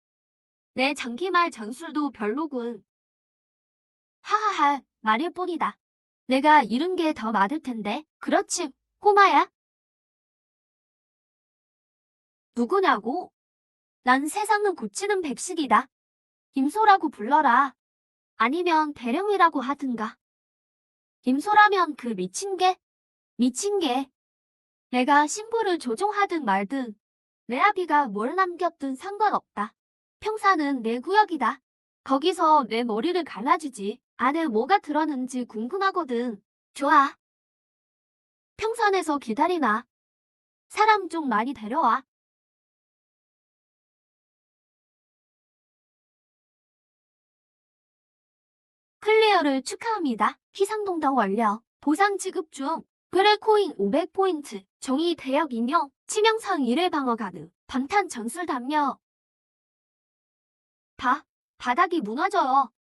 내 장기말 전술도 별로군. 하하하, 말일 뿐이다. 내가 잃은 게 더 많을 텐데. 그렇지, 꼬마야. 누구냐고? 난 세상을 고치는 백식이다. 임소라고 불러라. 아니면 대령이라고 하든가. 임소라면 그 미친 개? 미친 개. 내가 신부를 조종하든 말든 내 아비가 뭘 남겼든 상관없다. 평사는 내 구역이다. 거기서 내 머리를 갈라주지. 안에 뭐가 들었는지 궁금하거든. 좋아. 평산에서 기다리나. 사람 좀 많이 데려와. 클리어를 축하합니다. 희상동당 완료. 보상 지급 중. 그레코인 500포인트. 종이 대역 인형. 치명상 1회 방어 가능. 방탄 전술 담요. 바닥이 무너져요.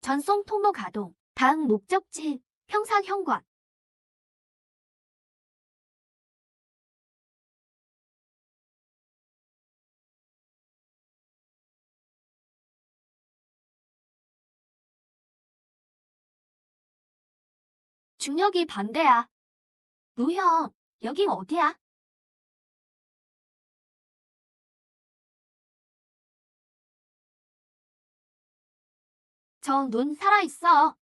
전송 통로 가동. 다음 목적지. 평상 현관. 중력이 반대야. 노형, 여긴 어디야? 저 눈 살아있어.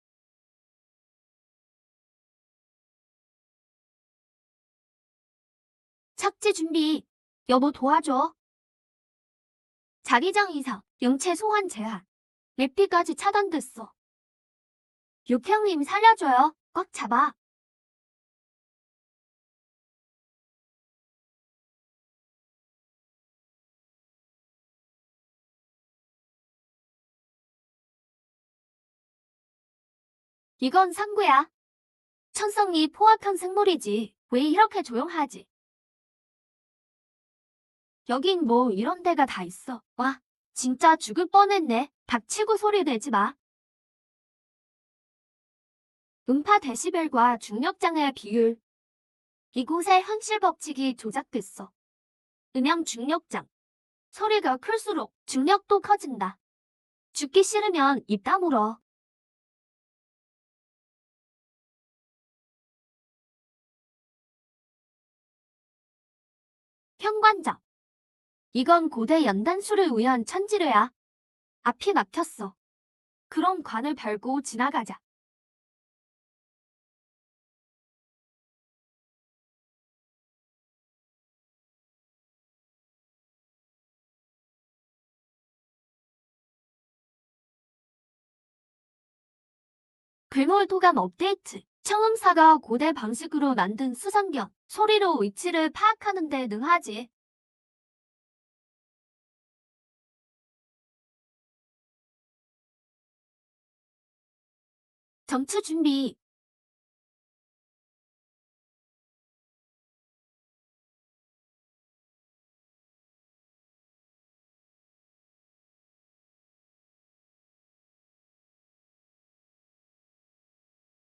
착지 준비. 여보 도와줘. 자기장 이상, 영체 소환 제한. 맵피까지 차단됐어. 육형님 살려줘요. 꽉 잡아. 이건 상구야. 천성이 포악한 생물이지. 왜 이렇게 조용하지? 여긴 뭐 이런 데가 다 있어. 와, 진짜 죽을 뻔했네. 닥치고 소리 내지 마. 음파 데시벨과 중력장의 비율. 이곳의 현실 법칙이 조작됐어. 음영 중력장. 소리가 클수록 중력도 커진다. 죽기 싫으면 입 다물어. 현관장. 이건 고대 연단술을 위한 천지뢰야. 앞이 막혔어. 그럼 관을 밟고 지나가자. 괴물 도감 업데이트. 청음사가 고대 방식으로 만든 수상경. 소리로 위치를 파악하는 데 능하지. 정치 준비.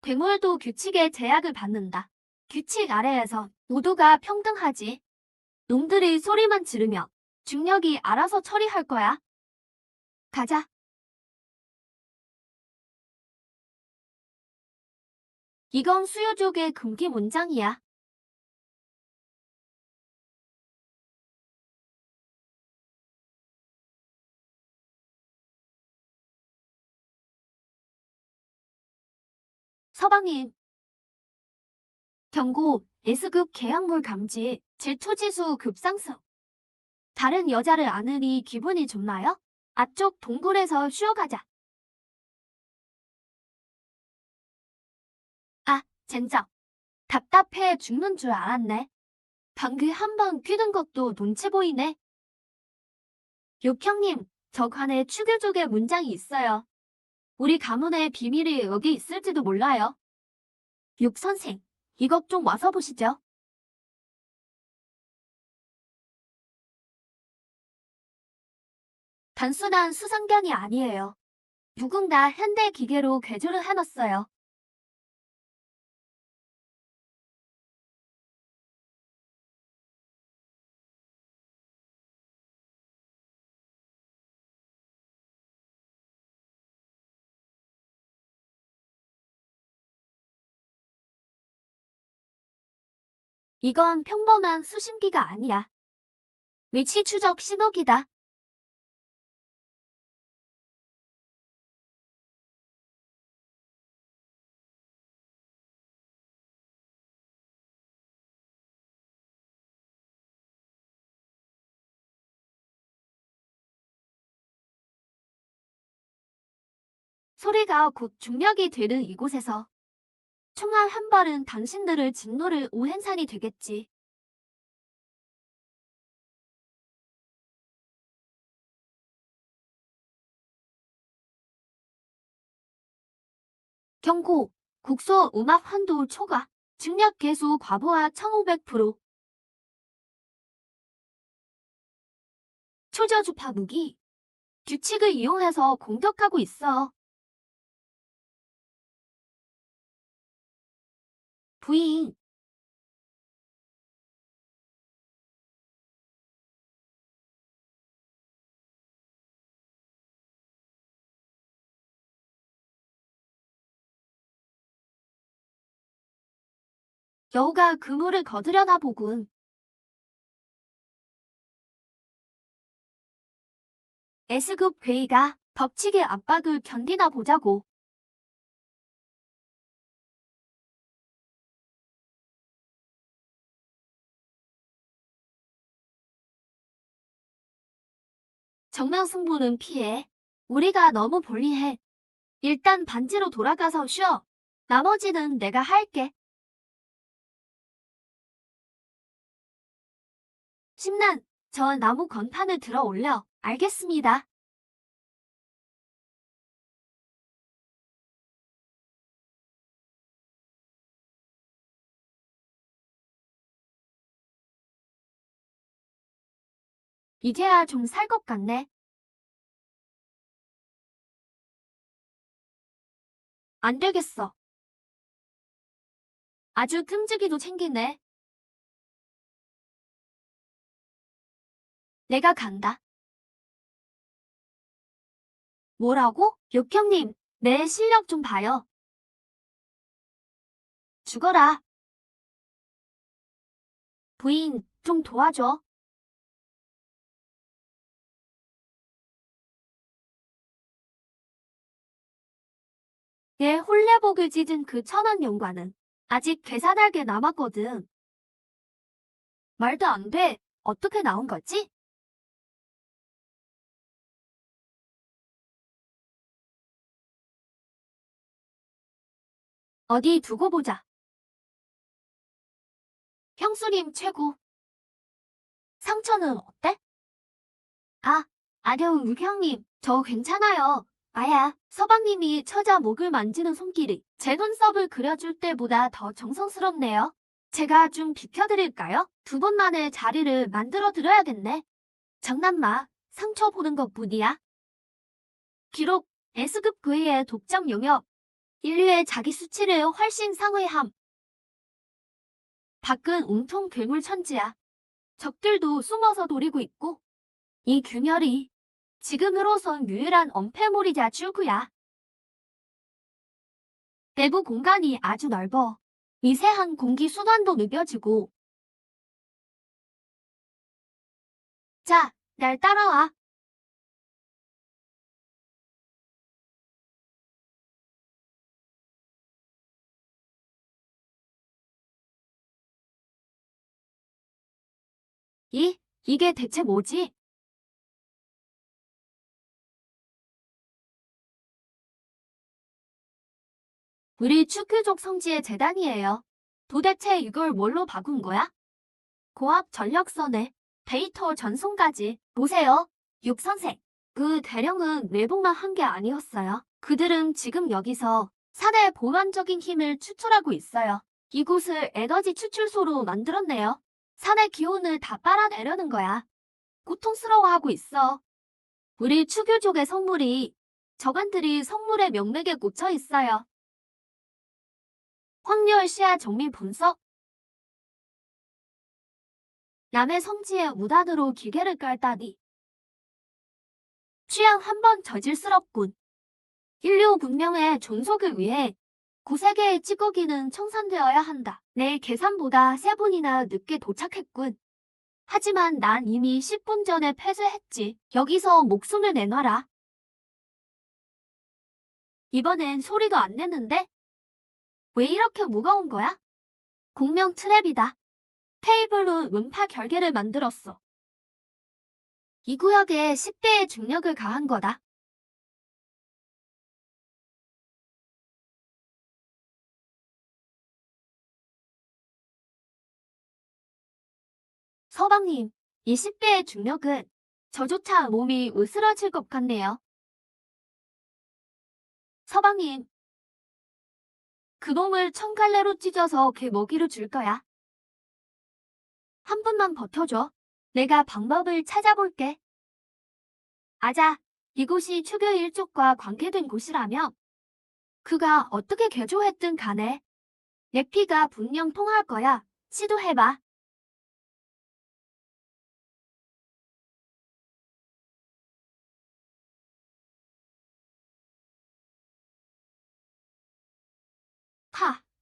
괴물도 규칙에 제약을 받는다. 규칙 아래에서 모두가 평등하지. 놈들이 소리만 지르면 중력이 알아서 처리할 거야. 가자. 이건 수요족의 금기 문장이야. 서방님. 경고, S급 계약물 감지, 질투지수 급상승. 다른 여자를 아느니 기분이 좋나요? 앞쪽 동굴에서 쉬어가자. 아, 젠장. 답답해 죽는 줄 알았네. 방귀 한 번 뀌는 것도 눈치 보이네. 욕형님, 저 관에 추교족의 문장이 있어요. 우리 가문의 비밀이 여기 있을지도 몰라요. 육 선생, 이것 좀 와서 보시죠. 단순한 수상견이 아니에요. 누군가 현대 기계로 개조를 해놨어요. 이건 평범한 수신기가 아니야. 위치 추적 신호기다. 소리가 곧 중력이 되는 이곳에서 총알 한 발은 당신들을 진노를 오행산이 되겠지. 경고, 국소 음악 환도 초과, 중력 계수 과부하 1500%. 초저주파 무기. 규칙을 이용해서 공격하고 있어. 부인. 여우가 그물을 거두려나 보군. S급 괴이가 법칙의 압박을 견디나 보자고. 정면승부는 피해. 우리가 너무 불리해. 일단 반지로 돌아가서 쉬어. 나머지는 내가 할게. 심난, 저 나무 건판을 들어 올려. 알겠습니다. 이제야 좀 살 것 같네. 안 되겠어. 아주 끔찍이도 챙기네. 내가 간다. 뭐라고? 욕형님, 내 실력 좀 봐요. 죽어라. 부인, 좀 도와줘. 얘 홀레복을 찢은 그 1000원 용과는 아직 계산할 게 남았거든. 말도 안 돼. 어떻게 나온 거지? 어디 두고 보자. 형수님 최고. 상처는 어때? 아, 아령 육형님, 저 괜찮아요. 아야, 서방님이 처자 목을 만지는 손길이 제 눈썹을 그려줄 때보다 더 정성스럽네요. 제가 좀 비켜드릴까요? 두 번 만에 자리를 만들어 드려야겠네. 장난 마, 상처 보는 것뿐이야. 기록, S급 괴의 독점 용역. 인류의 자기 수치를 훨씬 상회함. 밖은 온통 괴물 천지야. 적들도 숨어서 노리고 있고 이 균열이 지금으로선 유일한 엄폐물이자 출구야. 내부 공간이 아주 넓어. 미세한 공기 순환도 느껴지고. 자, 날 따라와. 이게 대체 뭐지? 우리 축규족 성지의 재단이에요. 도대체 이걸 뭘로 바꾼 거야? 고압 전력선에 데이터 전송까지. 보세요. 육선생. 그 대령은 내복만 한 게 아니었어요. 그들은 지금 여기서 산의 보완적인 힘을 추출하고 있어요. 이곳을 에너지 추출소로 만들었네요. 산의 기운을 다 빨아내려는 거야. 고통스러워하고 있어. 우리 추교족의 성물이 저간들이 성물의 명맥에 꽂혀 있어요. 확률 시야 정밀 분석. 남의 성지에 무단으로 기계를 깔다니. 취향 한번 저질스럽군. 인류 문명의 존속을 위해 구세계의 찌꺼기는 청산되어야 한다. 내 계산보다 3분이나 늦게 도착했군. 하지만 난 이미 10분 전에 폐쇄했지. 여기서 목숨을 내놔라. 이번엔 소리도 안 내는데? 왜 이렇게 무거운 거야? 공명 트랩이다. 테이블로 음파 결계를 만들었어. 이 구역에 10배의 중력을 가한 거다. 서방님, 이 10배의 중력은 저조차 몸이 으스러질 것 같네요. 서방님, 그 놈을 천갈래로 찢어서 개 먹이로 줄 거야. 한 분만 버텨줘. 내가 방법을 찾아볼게. 아자, 이곳이 추교 일족과 관계된 곳이라며? 그가 어떻게 개조했든 간에 내 피가 분명 통할 거야. 시도해봐.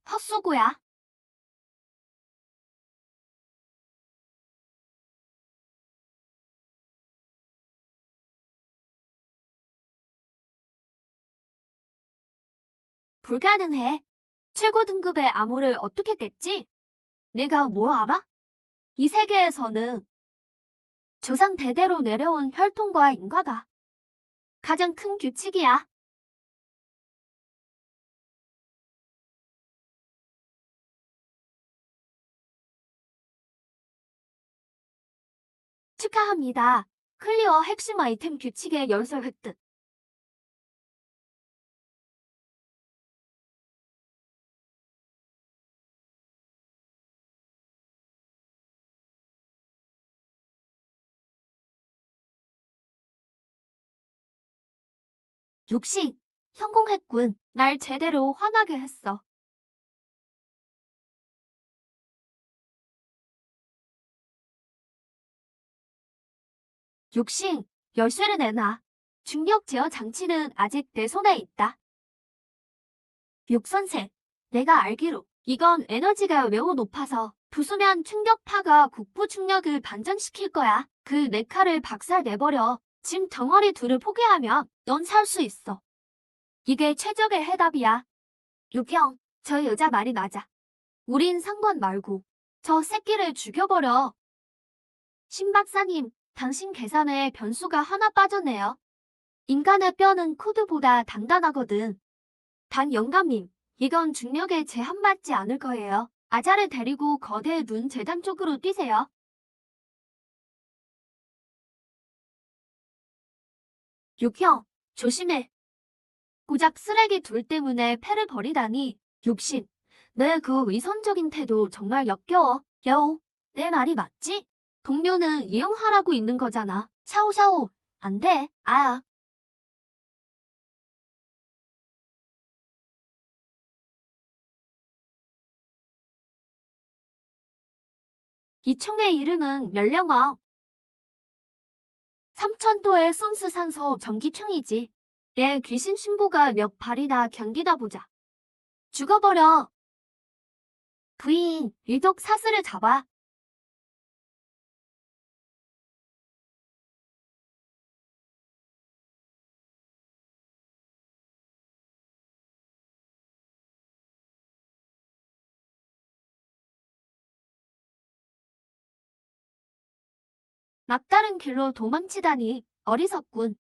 헛소고야. 불가능해. 최고 등급의 암호를 어떻게 뗐지? 내가 뭐 알아? 이 세계에서는 조상 대대로 내려온 혈통과 인과가 가장 큰 규칙이야. 축하합니다. 클리어 핵심 아이템 규칙의 연설 획득. 육식, 성공했군. 날 제대로 화나게 했어. 육식, 열쇠를 내놔. 중력 제어 장치는 아직 내 손에 있다. 육선생, 내가 알기로 이건 에너지가 매우 높아서 부수면 충격파가 국부 충격을 반전시킬 거야. 그 네 칼을 박살 내버려. 짐 덩어리 둘을 포기하면 넌 살 수 있어. 이게 최적의 해답이야. 유경, 저 여자 말이 맞아. 우린 상관 말고 저 새끼를 죽여버려. 신 박사님, 당신 계산에 변수가 하나 빠졌네요. 인간의 뼈는 코드보다 단단하거든. 단 영감님, 이건 중력에 제한받지 않을 거예요. 아자를 데리고 거대 눈 재단 쪽으로 뛰세요. 육형, 조심해. 고작 쓰레기 둘 때문에 패를 버리다니. 육신, 내 그 위선적인 태도 정말 역겨워. 여우, 내 말이 맞지? 동료는 이용하라고 있는 거잖아. 샤오샤오, 안 돼. 아. 이 총의 이름은 멸령화. 3000도의 손수산소 전기총이지. 얘 귀신 신부가 몇 발이나 견디다 보자. 죽어버려. 부인, 유독 사슬을 잡아. 막다른 길로 도망치다니 어리석군.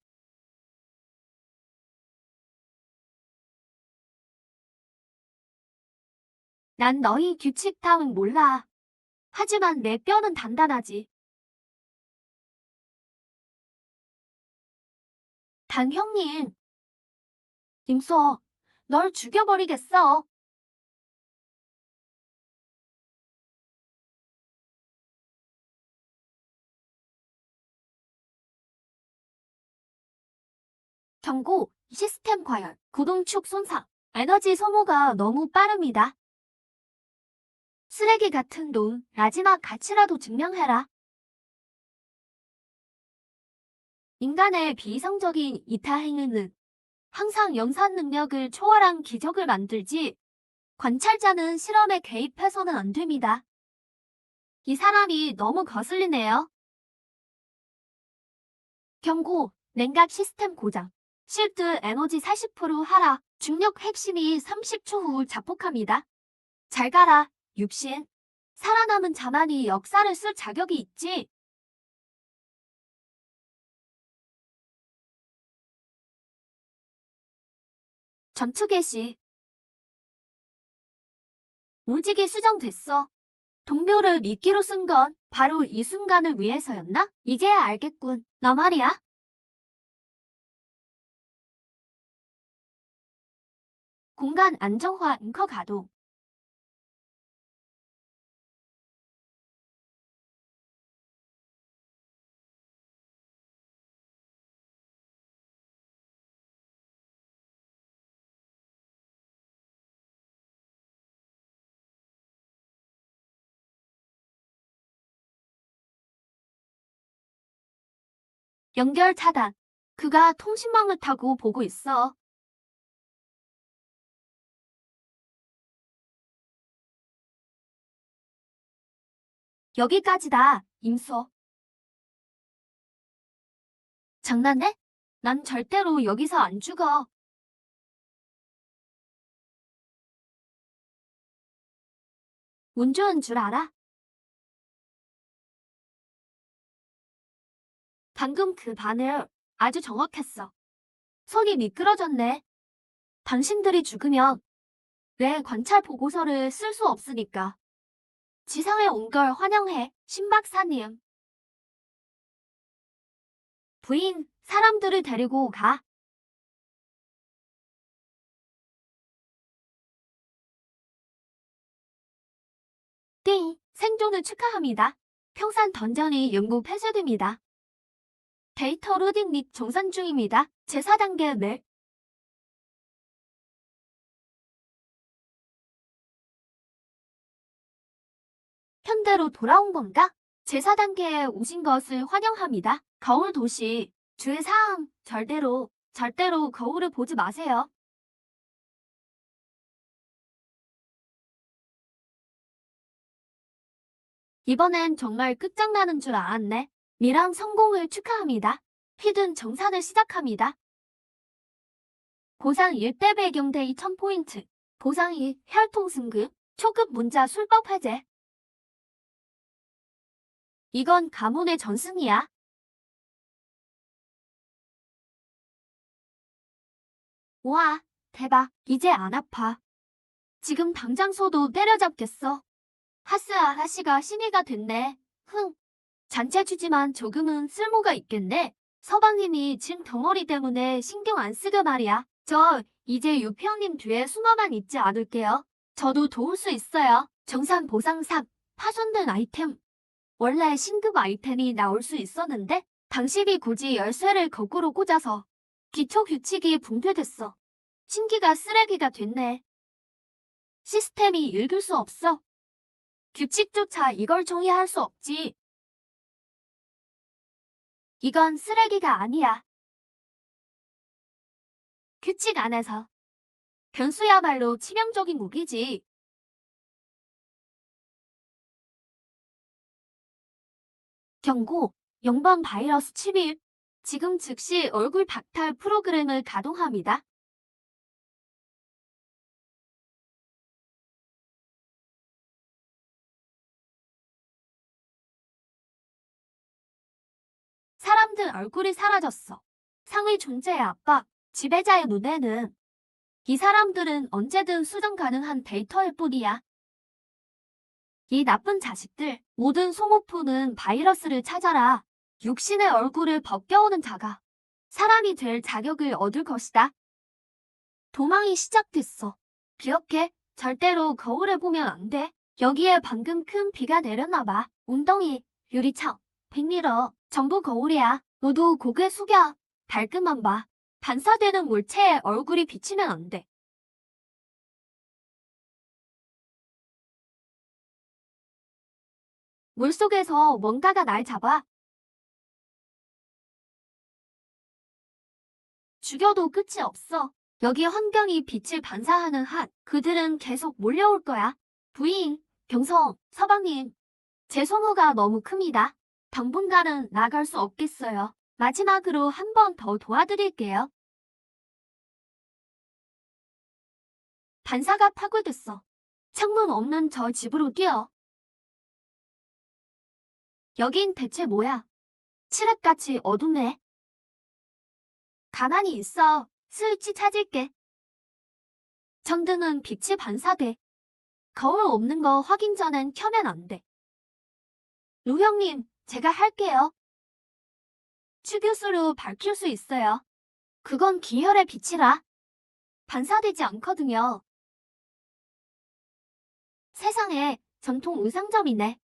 난 너희 규칙 따윈 몰라. 하지만 내 뼈는 단단하지. 단 형님. 임소, 널 죽여버리겠어. 경고, 시스템 과열, 구동축 손상, 에너지 소모가 너무 빠릅니다. 쓰레기 같은 놈, 마지막 가치라도 증명해라. 인간의 비이성적인 이타 행위는 항상 연산 능력을 초월한 기적을 만들지, 관찰자는 실험에 개입해서는 안 됩니다. 이 사람이 너무 거슬리네요. 경고, 냉각 시스템 고장. 실드 에너지 40% 하락, 중력 핵심이 30초 후 자폭합니다. 잘 가라, 육신. 살아남은 자만이 역사를 쓸 자격이 있지. 전투 개시. 오직이 수정됐어. 동료를 미끼로 쓴 건 바로 이 순간을 위해서였나? 이제야 알겠군. 너 말이야. 공간 안정화 앵커 가동. 연결 차단. 그가 통신망을 타고 보고 있어. 여기까지다, 임소. 장난해? 난 절대로 여기서 안 죽어. 운 좋은 줄 알아? 방금 그 바늘 아주 정확했어. 손이 미끄러졌네. 당신들이 죽으면 내 관찰 보고서를 쓸 수 없으니까. 지상에 온 걸 환영해, 신박사님. 부인, 사람들을 데리고 가. 띵, 생존을 축하합니다. 평산 던전이 연구 폐쇄됩니다. 데이터 로딩 및 정산 중입니다. 제4단계 멜. 현대로 돌아온 건가? 제4단계에 오신 것을 환영합니다. 거울 도시. 주의사항, 절대로 거울을 보지 마세요. 이번엔 정말 끝장나는 줄 알았네. 미랑 성공을 축하합니다. 히든 정산을 시작합니다. 보상 1대 배경 대 2000포인트. 보상 2, 혈통 승급. 초급 문자 술법 해제. 이건 가문의 전승이야. 와, 대박. 이제 안 아파. 지금 당장 소도 때려잡겠어. 하스 아가씨가 신이가 됐네. 흥. 잔재주지만 조금은 쓸모가 있겠네. 서방님이 짐 덩어리 때문에 신경 안 쓰게 말이야. 저 이제 유평님 뒤에 숨어만 있지 않을게요. 저도 도울 수 있어요. 정산 보상 3, 파손된 아이템. 원래 신급 아이템이 나올 수 있었는데 당신이 굳이 열쇠를 거꾸로 꽂아서 기초 규칙이 붕괴됐어. 신기가 쓰레기가 됐네. 시스템이 읽을 수 없어. 규칙조차 이걸 정의할 수 없지. 이건 쓰레기가 아니야. 규칙 안에서. 변수야말로 치명적인 무기지. 경고, 0번 바이러스 침입. 지금 즉시 얼굴 박탈 프로그램을 가동합니다. 사람들 얼굴이 사라졌어. 상위 존재의 압박, 지배자의 눈에는 이 사람들은 언제든 수정 가능한 데이터일 뿐이야. 이 나쁜 자식들, 모든 소모포는 바이러스를 찾아라. 육신의 얼굴을 벗겨오는 자가 사람이 될 자격을 얻을 것이다. 도망이 시작됐어. 기억해, 절대로 거울을 보면 안 돼. 여기에 방금 큰 비가 내렸나 봐. 웅덩이, 유리창, 빅미러, 전부 거울이야. 모두 고개 숙여. 발끝만 봐. 반사되는 물체에 얼굴이 비치면 안 돼. 물속에서 뭔가가 날 잡아. 죽여도 끝이 없어. 여기 환경이 빛을 반사하는 한 그들은 계속 몰려올 거야. 부인, 경성, 서방님. 제 소모가 너무 큽니다. 당분간은 나갈 수 없겠어요. 마지막으로 한 번 더 도와드릴게요. 반사가 파괴됐어. 창문 없는 저 집으로 뛰어. 여긴 대체 뭐야? 칠흑같이 어둡네. 가만히 있어. 스위치 찾을게. 전등은 빛이 반사돼. 거울 없는 거 확인 전엔 켜면 안 돼. 루 형님, 제가 할게요. 추교수로 밝힐 수 있어요. 그건 기혈의 빛이라. 반사되지 않거든요. 세상에, 전통 의상점이네.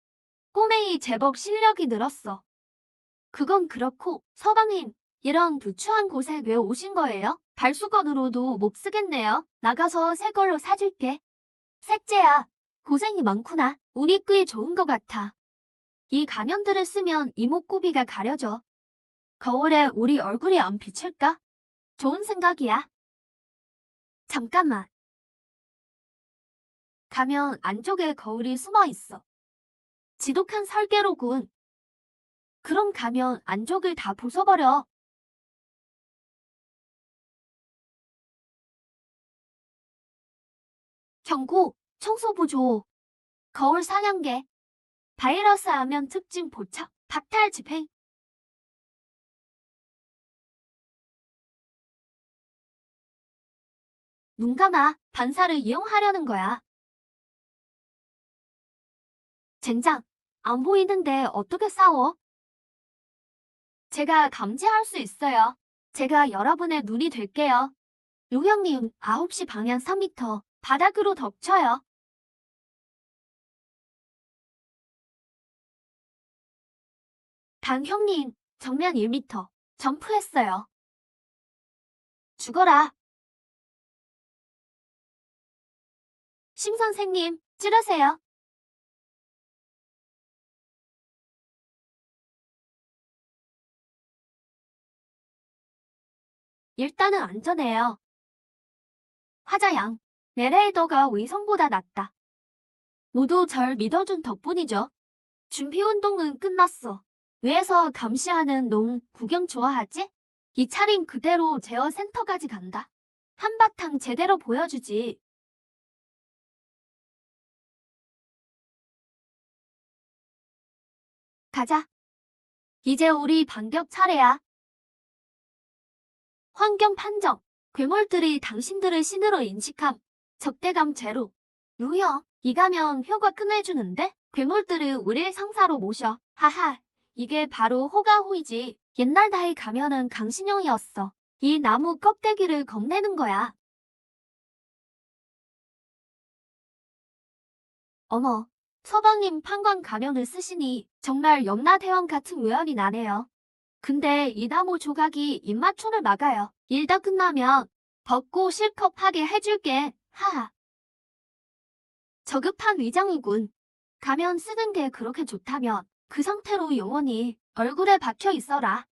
꼬맹이 제법 실력이 늘었어. 그건 그렇고, 서방님, 이런 누추한 곳에 왜 오신 거예요? 발수건으로도 못 쓰겠네요. 나가서 새 걸로 사줄게. 셋째야, 고생이 많구나. 우리 꽤 좋은 것 같아. 이 가면들을 쓰면 이목구비가 가려져. 거울에 우리 얼굴이 안 비칠까? 좋은 생각이야. 잠깐만. 가면 안쪽에 거울이 숨어 있어. 지독한 설계로군. 그럼 가면 안쪽을 다 부숴버려. 경고, 청소 부조. 거울 사냥개. 바이러스 암연 특징 포착. 박탈 집행. 눈 감아. 반사를 이용하려는 거야. 젠장. 안 보이는데 어떻게 싸워? 제가 감지할 수 있어요. 제가 여러분의 눈이 될게요. 루 형님, 9시 방향 3m. 바닥으로 덮쳐요. 당 형님, 정면 1m. 점프했어요. 죽어라. 심 선생님, 찌르세요. 일단은 안전해요. 화자양, 내레이더가 위성보다 낫다. 모두 절 믿어준 덕분이죠. 준비 운동은 끝났어. 위에서 감시하는 농 구경 좋아하지? 이 차림 그대로 제어 센터까지 간다. 한바탕 제대로 보여주지. 가자. 이제 우리 반격 차례야. 환경 판정. 괴물들이 당신들을 신으로 인식함. 적대감 제로. 루형, 이 가면 효과 끝내주는데? 괴물들을 우리의 상사로 모셔. 하하, 이게 바로 호가호이지. 옛날 다이 가면은 강신형이었어. 이 나무 껍데기를 겁내는 거야. 어머, 서방님 판관 가면을 쓰시니 정말 염라대왕 같은 외연이 나네요. 근데 이 나무 조각이 입맞춤을 막아요. 일 다 끝나면 벗고 실컷 하게 해줄게. 하하. 저급한 위장이군. 가면 쓰는 게 그렇게 좋다면 그 상태로 영원히 얼굴에 박혀 있어라.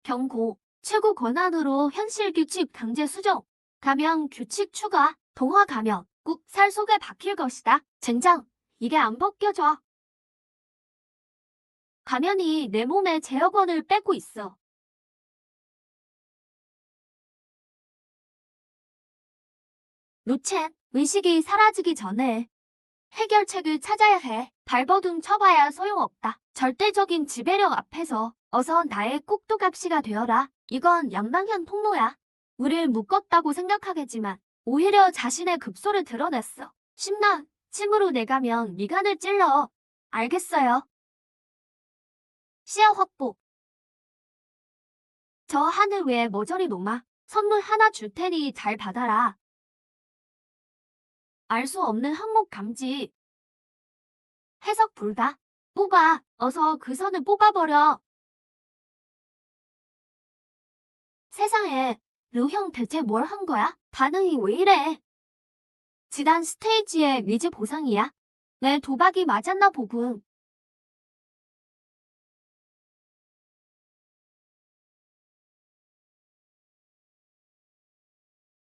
경고. 최고 권한으로 현실 규칙 강제 수정. 가면 규칙 추가. 동화 가면 꼭 살 속에 박힐 것이다. 젠장. 이게 안 벗겨져. 가면이 내 몸의 제어권을 뺏고 있어. 루첸, 의식이 사라지기 전에 해결책을 찾아야 해. 발버둥 쳐봐야 소용없다. 절대적인 지배력 앞에서 어서 나의 꼭두각시가 되어라. 이건 양방향 통로야. 우릴 묶었다고 생각하겠지만 오히려 자신의 급소를 드러냈어. 심란, 침으로 내가면 미간을 찔러. 알겠어요. 시야 확보. 저 하늘 위에 머저리 놈아. 선물 하나 줄 테니 잘 받아라. 알 수 없는 항목 감지. 해석 불가. 뽑아. 어서 그 선을 뽑아버려. 세상에. 르형 대체 뭘 한 거야? 반응이 왜 이래? 지난 스테이지의 리즈 보상이야. 내 도박이 맞았나 보군.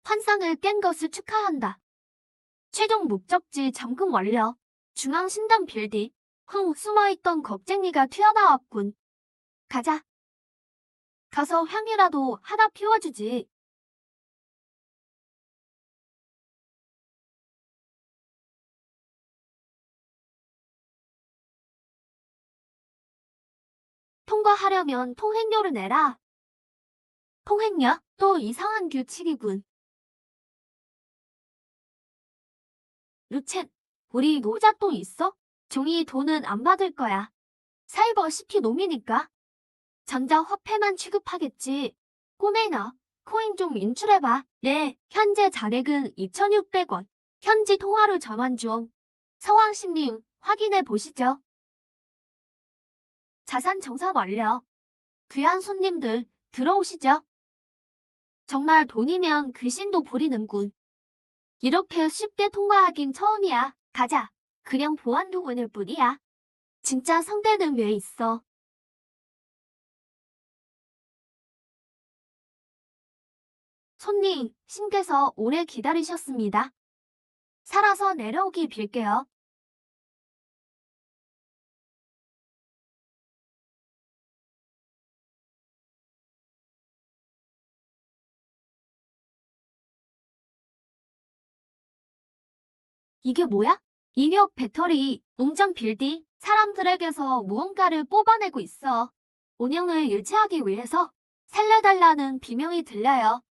환상을 깬 것을 축하한다. 최종 목적지 점검 완료. 중앙 신당 빌딩. 숨어있던 겁쟁이가 튀어나왔군. 가자. 가서 향이라도 하나 피워주지. 통과하려면 통행료를 내라. 통행료? 또 이상한 규칙이군. 루첸, 우리 노잣돈 있어? 종이 돈은 안 받을 거야. 사이버 시티 놈이니까. 전자화폐만 취급하겠지. 꼬매너, 코인 좀 인출해봐. 네, 현재 잔액은 2,600원. 현지 통화로 전환 중. 서왕신님, 확인해 보시죠. 자산 정산 완료. 귀한 손님들, 들어오시죠. 정말 돈이면 귀신도 부리는군. 이렇게 쉽게 통과하긴 처음이야. 가자. 그냥 보안도구일 뿐이야. 진짜 상대는 왜 있어? 손님, 신께서 오래 기다리셨습니다. 살아서 내려오기 빌게요. 이게 뭐야? 인력 배터리, 농장 빌딩, 사람들에게서 무언가를 뽑아내고 있어. 운영을 유지하기 위해서 살려달라는 비명이 들려요.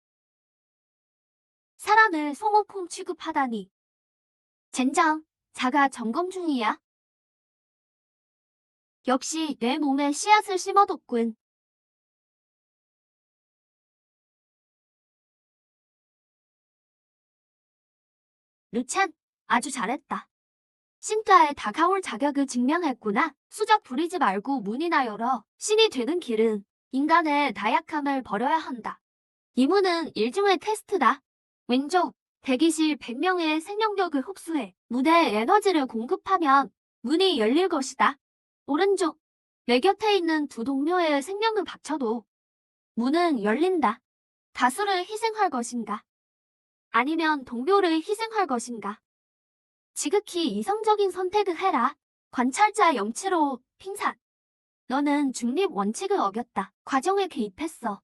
사람을 소모품 취급하다니. 젠장, 자가 점검 중이야. 역시 내 몸에 씨앗을 심어뒀군. 루찬, 아주 잘했다. 신자에 다가올 자격을 증명했구나. 수작 부리지 말고 문이나 열어. 신이 되는 길은 인간의 나약함을 버려야 한다. 이 문은 일종의 테스트다. 왼쪽, 대기실 100명의 생명력을 흡수해 무대에 에너지를 공급하면 문이 열릴 것이다. 오른쪽, 내 곁에 있는 두 동료의 생명을 바쳐도 문은 열린다. 다수를 희생할 것인가? 아니면 동료를 희생할 것인가? 지극히 이성적인 선택을 해라. 관찰자 염치로 핑산. 너는 중립 원칙을 어겼다. 과정에 개입했어.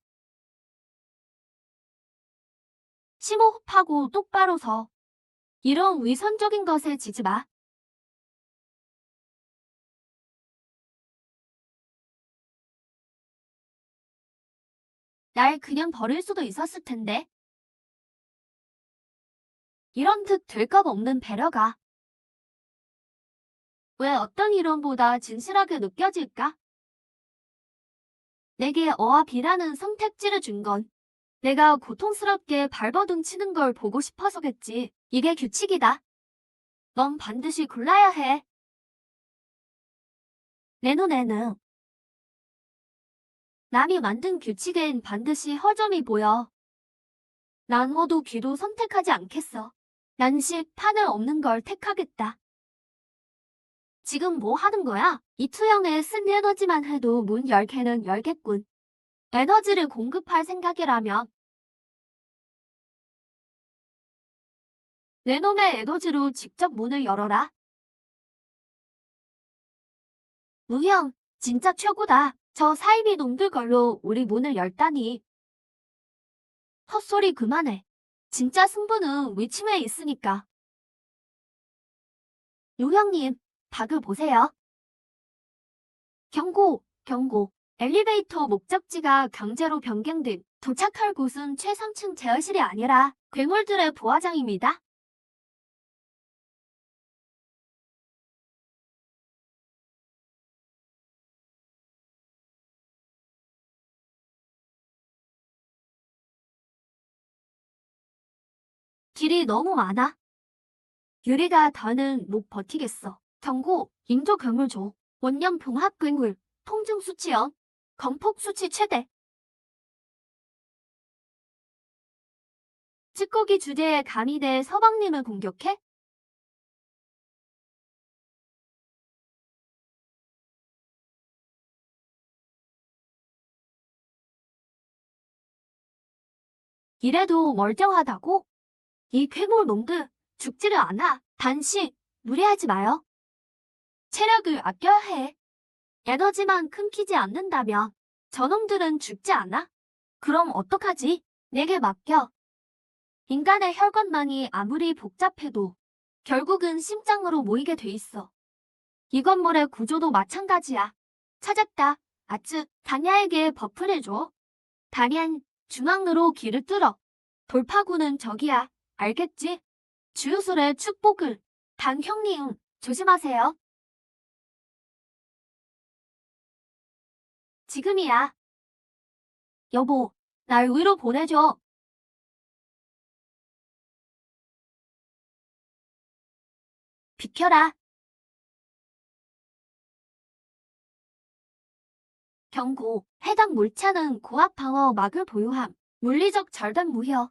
심호흡하고 똑바로 서. 이런 위선적인 것에 지지 마. 날 그냥 버릴 수도 있었을 텐데. 이런 듯 될 것 없는 배려가. 왜 어떤 이론보다 진실하게 느껴질까? 내게 어와 비라는 선택지를 준 건 내가 고통스럽게 발버둥 치는 걸 보고 싶어서겠지. 이게 규칙이다. 넌 반드시 골라야 해. 내 눈에는 남이 만든 규칙엔 반드시 허점이 보여. 난 호도 귀도 선택하지 않겠어. 난식 판을 없는 걸 택하겠다. 지금 뭐 하는 거야? 이 투영에 쓴 에너지만 해도 문 10개는 열겠군. 에너지를 공급할 생각이라면 내 놈의 에너지로 직접 문을 열어라. 우형, 진짜 최고다. 저 사이비 놈들 걸로 우리 문을 열다니. 헛소리 그만해. 진짜 승부는 위층에 있으니까. 요형님, 닭을 보세요. 경고, 경고. 엘리베이터 목적지가 강제로 변경됨. 도착할 곳은 최상층 제어실이 아니라 괴물들의 부화장입니다. 길이 너무 많아. 유리가 더는 못 버티겠어. 경고, 인조 괴물조. 원년 봉합 괴물. 통증 수치 0. 건폭 수치 최대. 찌꺼기 주제에 감히 대 서방님을 공격해? 이래도 멀쩡하다고? 이 괴물 놈들 죽지를 않아. 단시 무리하지 마요. 체력을 아껴야 해. 에너지만 끊기지 않는다면 저놈들은 죽지 않아? 그럼 어떡하지? 내게 맡겨. 인간의 혈관망이 아무리 복잡해도 결국은 심장으로 모이게 돼 있어. 이 건물의 구조도 마찬가지야. 찾았다. 아츠, 다냐에게 버프를 줘. 다냔, 중앙으로 길을 뚫어. 돌파구는 저기야. 알겠지? 주유술의 축복을. 단 형님, 조심하세요. 지금이야. 여보, 날 위로 보내줘. 비켜라. 경고, 해당 물체는 고압 방어 막을 보유함. 물리적 절단 무효.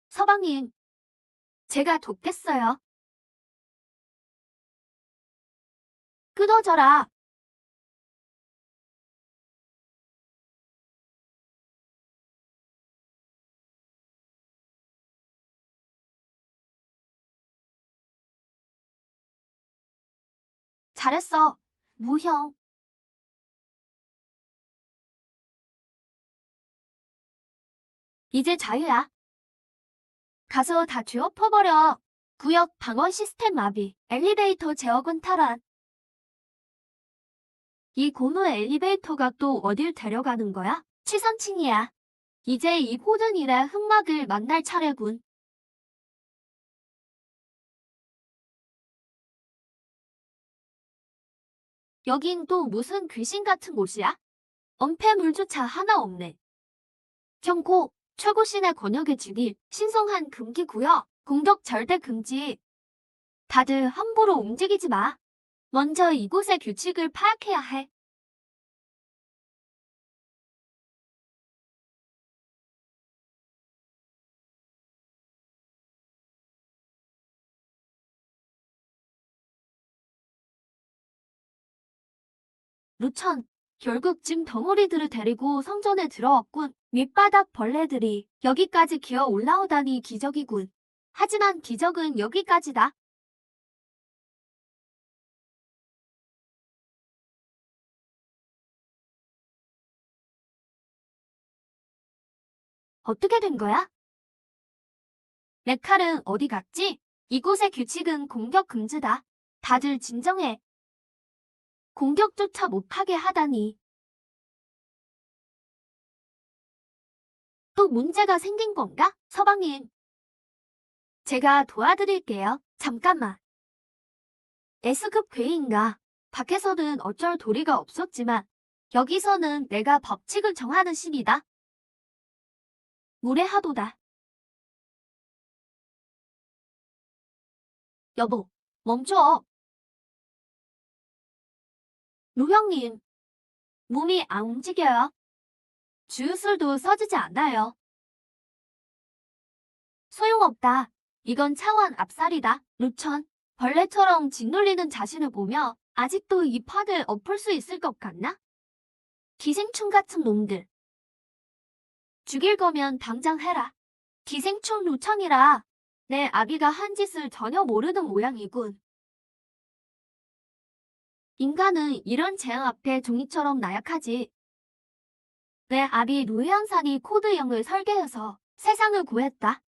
서방님, 제가 돕겠어요. 끊어져라. 잘했어. 무형. 이제 자유야. 가서 다 뒤엎어버려. 구역 방어 시스템 마비. 엘리베이터 제어군 탈환. 이 고무 엘리베이터가 또 어딜 데려가는 거야? 치상층이야. 이제 이 모든 일의 흑막을 만날 차례군. 여긴 또 무슨 귀신 같은 곳이야? 엄폐물조차 하나 없네. 경고, 최고신의 권역에 진입, 신성한 금기구역, 공격 절대 금지. 다들 함부로 움직이지 마. 먼저 이곳의 규칙을 파악해야 해. 루천, 결국 짐 덩어리들을 데리고 성전에 들어왔군. 밑바닥 벌레들이 여기까지 기어 올라오다니 기적이군. 하지만 기적은 여기까지다. 어떻게 된 거야? 내 칼은 어디 갔지? 이곳의 규칙은 공격 금지다. 다들 진정해. 공격조차 못하게 하다니. 또 문제가 생긴 건가? 서방님. 제가 도와드릴게요. 잠깐만. S급 괴인가? 밖에서는 어쩔 도리가 없었지만 여기서는 내가 법칙을 정하는 신이다. 무례하도다. 여보, 멈춰. 루형님, 몸이 안 움직여요. 주유술도 써지지 않아요. 소용없다. 이건 차원 압살이다. 루천, 벌레처럼 짓눌리는 자신을 보며 아직도 이 판을 엎을 수 있을 것 같나? 기생충 같은 놈들. 죽일 거면 당장 해라. 기생충 루청이라 내 아비가 한 짓을 전혀 모르는 모양이군. 인간은 이런 재앙 앞에 종이처럼 나약하지. 내 아비 노회양산이 코드 0을 설계해서 세상을 구했다.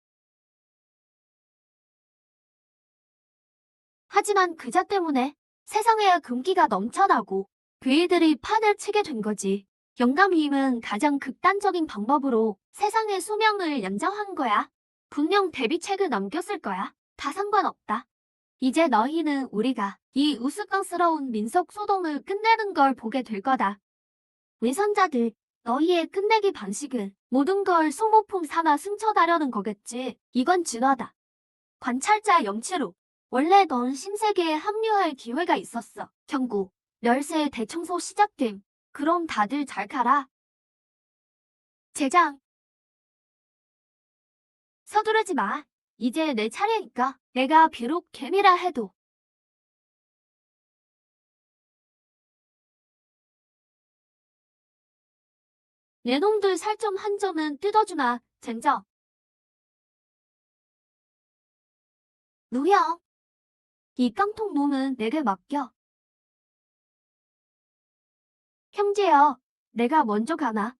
하지만 그자 때문에 세상에 금기가 넘쳐나고 괴이들이 판을 치게 된 거지. 영감님은 가장 극단적인 방법으로 세상의 수명을 연장한 거야. 분명 대비책을 넘겼을 거야. 다 상관없다. 이제 너희는 우리가 이 우스꽝스러운 민속 소동을 끝내는 걸 보게 될 거다. 위선자들, 너희의 끝내기 방식은 모든 걸 소모품 삼아 승천하려는 거겠지. 이건 진화다. 관찰자 영치로. 원래 넌 신세계에 합류할 기회가 있었어. 경고. 열쇠 대청소 시작됨. 그럼 다들 잘 가라. 제장. 서두르지 마. 이제 내 차례니까. 내가 비록 개미라 해도. 내 놈들 살점 한 점은 뜯어주마. 젠장. 누야. 이 깡통 놈은 내게 맡겨. 형제여, 내가 먼저 가나.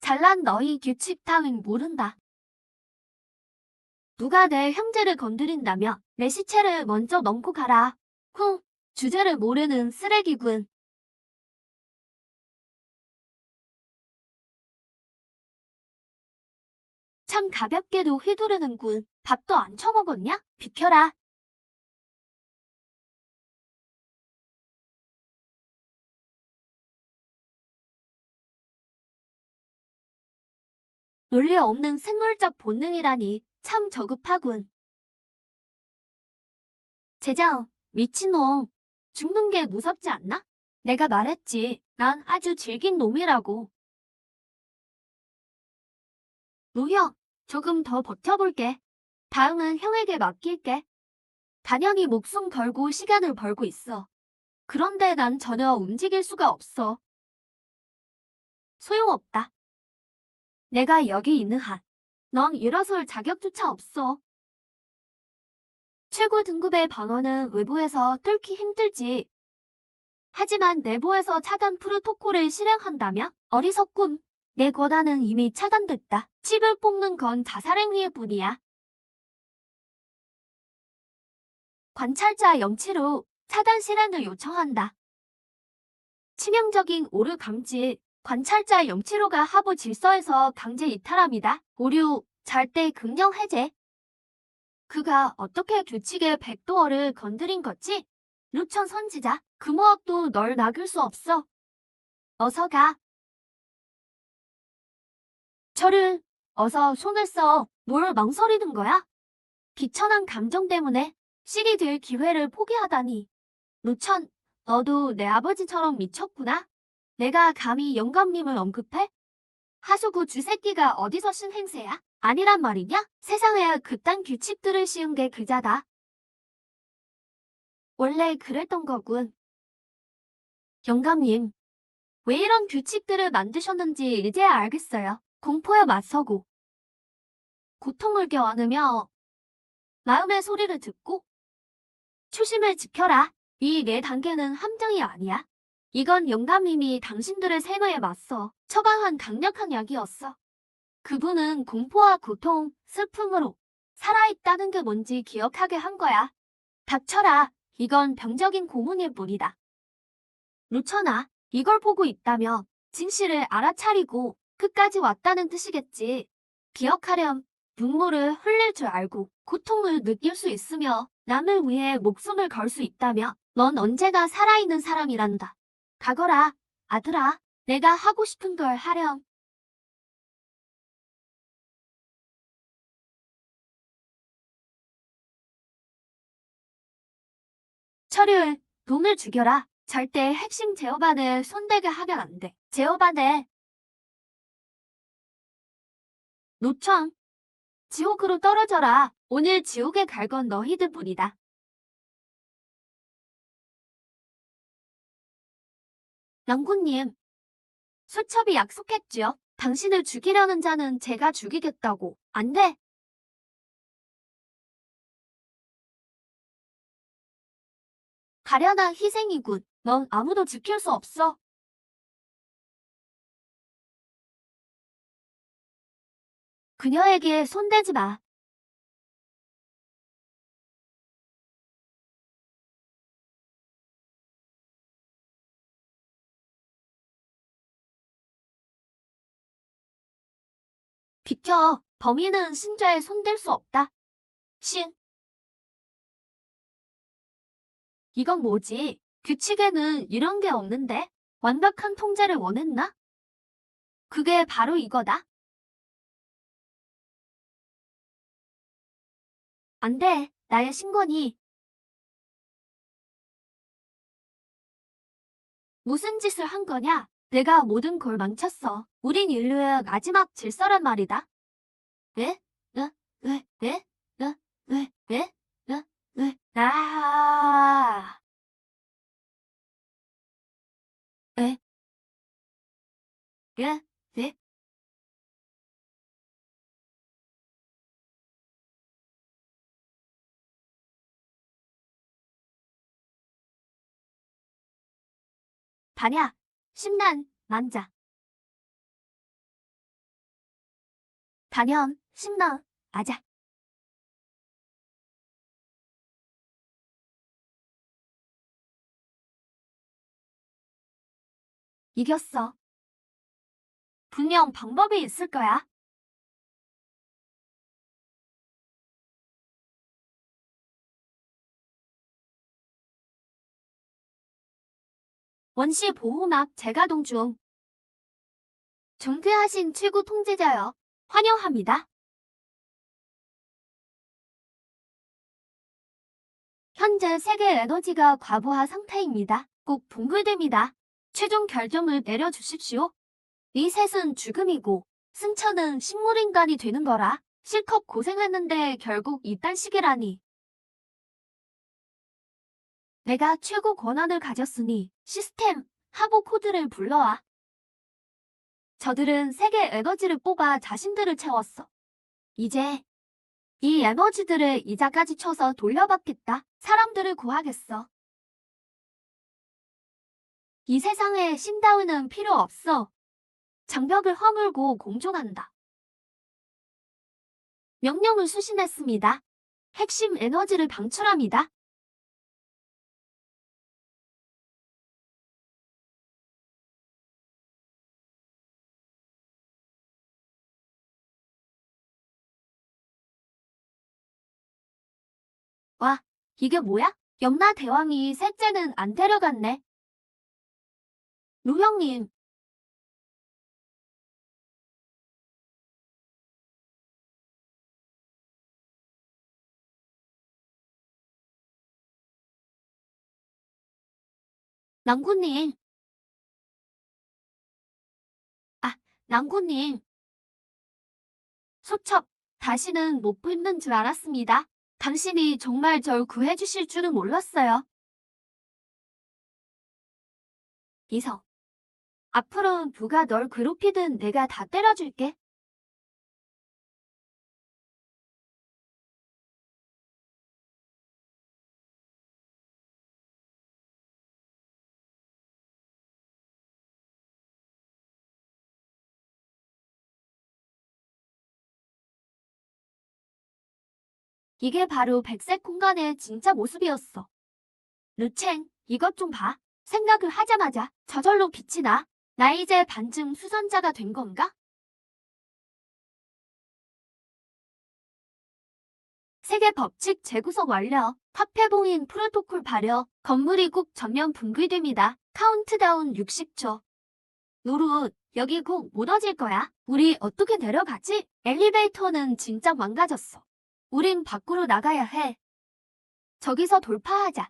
잘난 너희 규칙 따윈 모른다. 누가 내 형제를 건드린다며 내 시체를 먼저 넘고 가라. 후, 주제를 모르는 쓰레기군. 참 가볍게도 휘두르는군. 밥도 안 처먹었냐? 비켜라. 논리 없는 생물적 본능이라니 참 저급하군. 제장, 미친놈. 죽는 게 무섭지 않나? 내가 말했지. 난 아주 질긴 놈이라고. 노형, 조금 더 버텨볼게. 다음은 형에게 맡길게. 단연히 목숨 걸고 시간을 벌고 있어. 그런데 난 전혀 움직일 수가 없어. 소용없다. 내가 여기 있는 한, 넌 일어설 자격조차 없어. 최고 등급의 방어는 외부에서 뚫기 힘들지. 하지만 내부에서 차단 프로토콜을 실행한다면 어리석군. 내 권한은 이미 차단됐다. 칩을 뽑는 건 자살행위일 뿐이야. 관찰자 영치로 차단 실행을 요청한다. 치명적인 오류 감지. 관찰자 영치로가 하부 질서에서 강제 이탈합니다. 오류, 절대 긍정 해제. 그가 어떻게 규칙의 백도어를 건드린 거지? 루천 선지자, 그 무엇도 널 막을 수 없어. 어서 가. 저를, 어서 손을 써. 뭘 망설이는 거야? 비천한 감정 때문에 실이 될 기회를 포기하다니. 루천, 너도 내 아버지처럼 미쳤구나. 내가 감히 영감님을 언급해? 하수구 쥐새끼가 어디서 신 행세야? 아니란 말이냐? 세상에 그딴 규칙들을 씌운 게 그자다. 원래 그랬던 거군. 영감님, 왜 이런 규칙들을 만드셨는지 이제야 알겠어요. 공포에 맞서고, 고통을 겨안으며 마음의 소리를 듣고 초심을 지켜라. 이 네 단계는 함정이 아니야. 이건 영감님이 당신들의 생애에 맞서 처방한 강력한 약이었어. 그분은 공포와 고통, 슬픔으로 살아있다는 게 뭔지 기억하게 한 거야. 닥쳐라. 이건 병적인 고문일 뿐이다. 루천아, 이걸 보고 있다며 진실을 알아차리고 끝까지 왔다는 뜻이겠지. 기억하렴. 눈물을 흘릴 줄 알고 고통을 느낄 수 있으며 남을 위해 목숨을 걸 수 있다며 넌 언제나 살아있는 사람이란다. 가거라, 아들아. 내가 하고 싶은 걸 하렴. 처리해. 놈을 죽여라. 절대 핵심 제어반에 손대게 하면 안 돼. 제어반에 노청. 지옥으로 떨어져라. 오늘 지옥에 갈 건 너희들 뿐이다. 낭군님, 수첩이 약속했지요. 당신을 죽이려는 자는 제가 죽이겠다고. 안 돼. 가련한 희생이군. 넌 아무도 지킬 수 없어. 그녀에게 손대지 마. 비켜. 범인은 신자에 손댈 수 없다. 신. 이건 뭐지? 규칙에는 이런 게 없는데? 완벽한 통제를 원했나? 그게 바로 이거다. 안 돼. 나의 신권이. 무슨 짓을 한 거냐? 내가 모든 걸 망쳤어. 우린 인류의 마지막 질서란 말이다. 왜? 왜? 왜? 왜? 왜? 왜? 왜? 왜? 왜? 아. 왜? 왜? 왜? 다냐? 심란, 만자. 단연, 심란, 아자. 이겼어. 분명 방법이 있을 거야. 원시 보호막 재가동 중. 존귀하신 최고 통제자여. 환영합니다. 현재 세계 에너지가 과부하 상태입니다. 꼭 동굴됩니다. 최종 결정을 내려주십시오. 이 셋은 죽음이고 승천은 식물인간이 되는 거라. 실컷 고생했는데 결국 이딴 식이라니. 내가 최고 권한을 가졌으니 시스템 하부 코드를 불러와. 저들은 세계 에너지를 뽑아 자신들을 채웠어. 이제 이 에너지들을 이자까지 쳐서 돌려받겠다. 사람들을 구하겠어. 이 세상에 신다운은 필요 없어. 장벽을 허물고 공존한다. 명령을 수신했습니다. 핵심 에너지를 방출합니다. 와, 이게 뭐야? 염라 대왕이 셋째는 안 데려갔네. 루형님, 낭구님. 아, 낭구님. 소첩, 다시는 못 뵙는 줄 알았습니다. 당신이 정말 절 구해주실 줄은 몰랐어요. 이성, 앞으로는 누가 널 괴롭히든 내가 다 때려줄게. 이게 바로 백색 공간의 진짜 모습이었어. 르챙, 이것 좀 봐. 생각을 하자마자 저절로 빛이 나. 나 이제 반증 수선자가 된 건가? 세계 법칙 재구성 완료. 화폐봉인 프로토콜 발효. 건물이 꼭 전면 붕괴됩니다. 카운트다운 60초. 노릇, 여기 곧 무너질 거야. 우리 어떻게 내려가지? 엘리베이터는 진짜 망가졌어. 우린 밖으로 나가야 해. 저기서 돌파하자.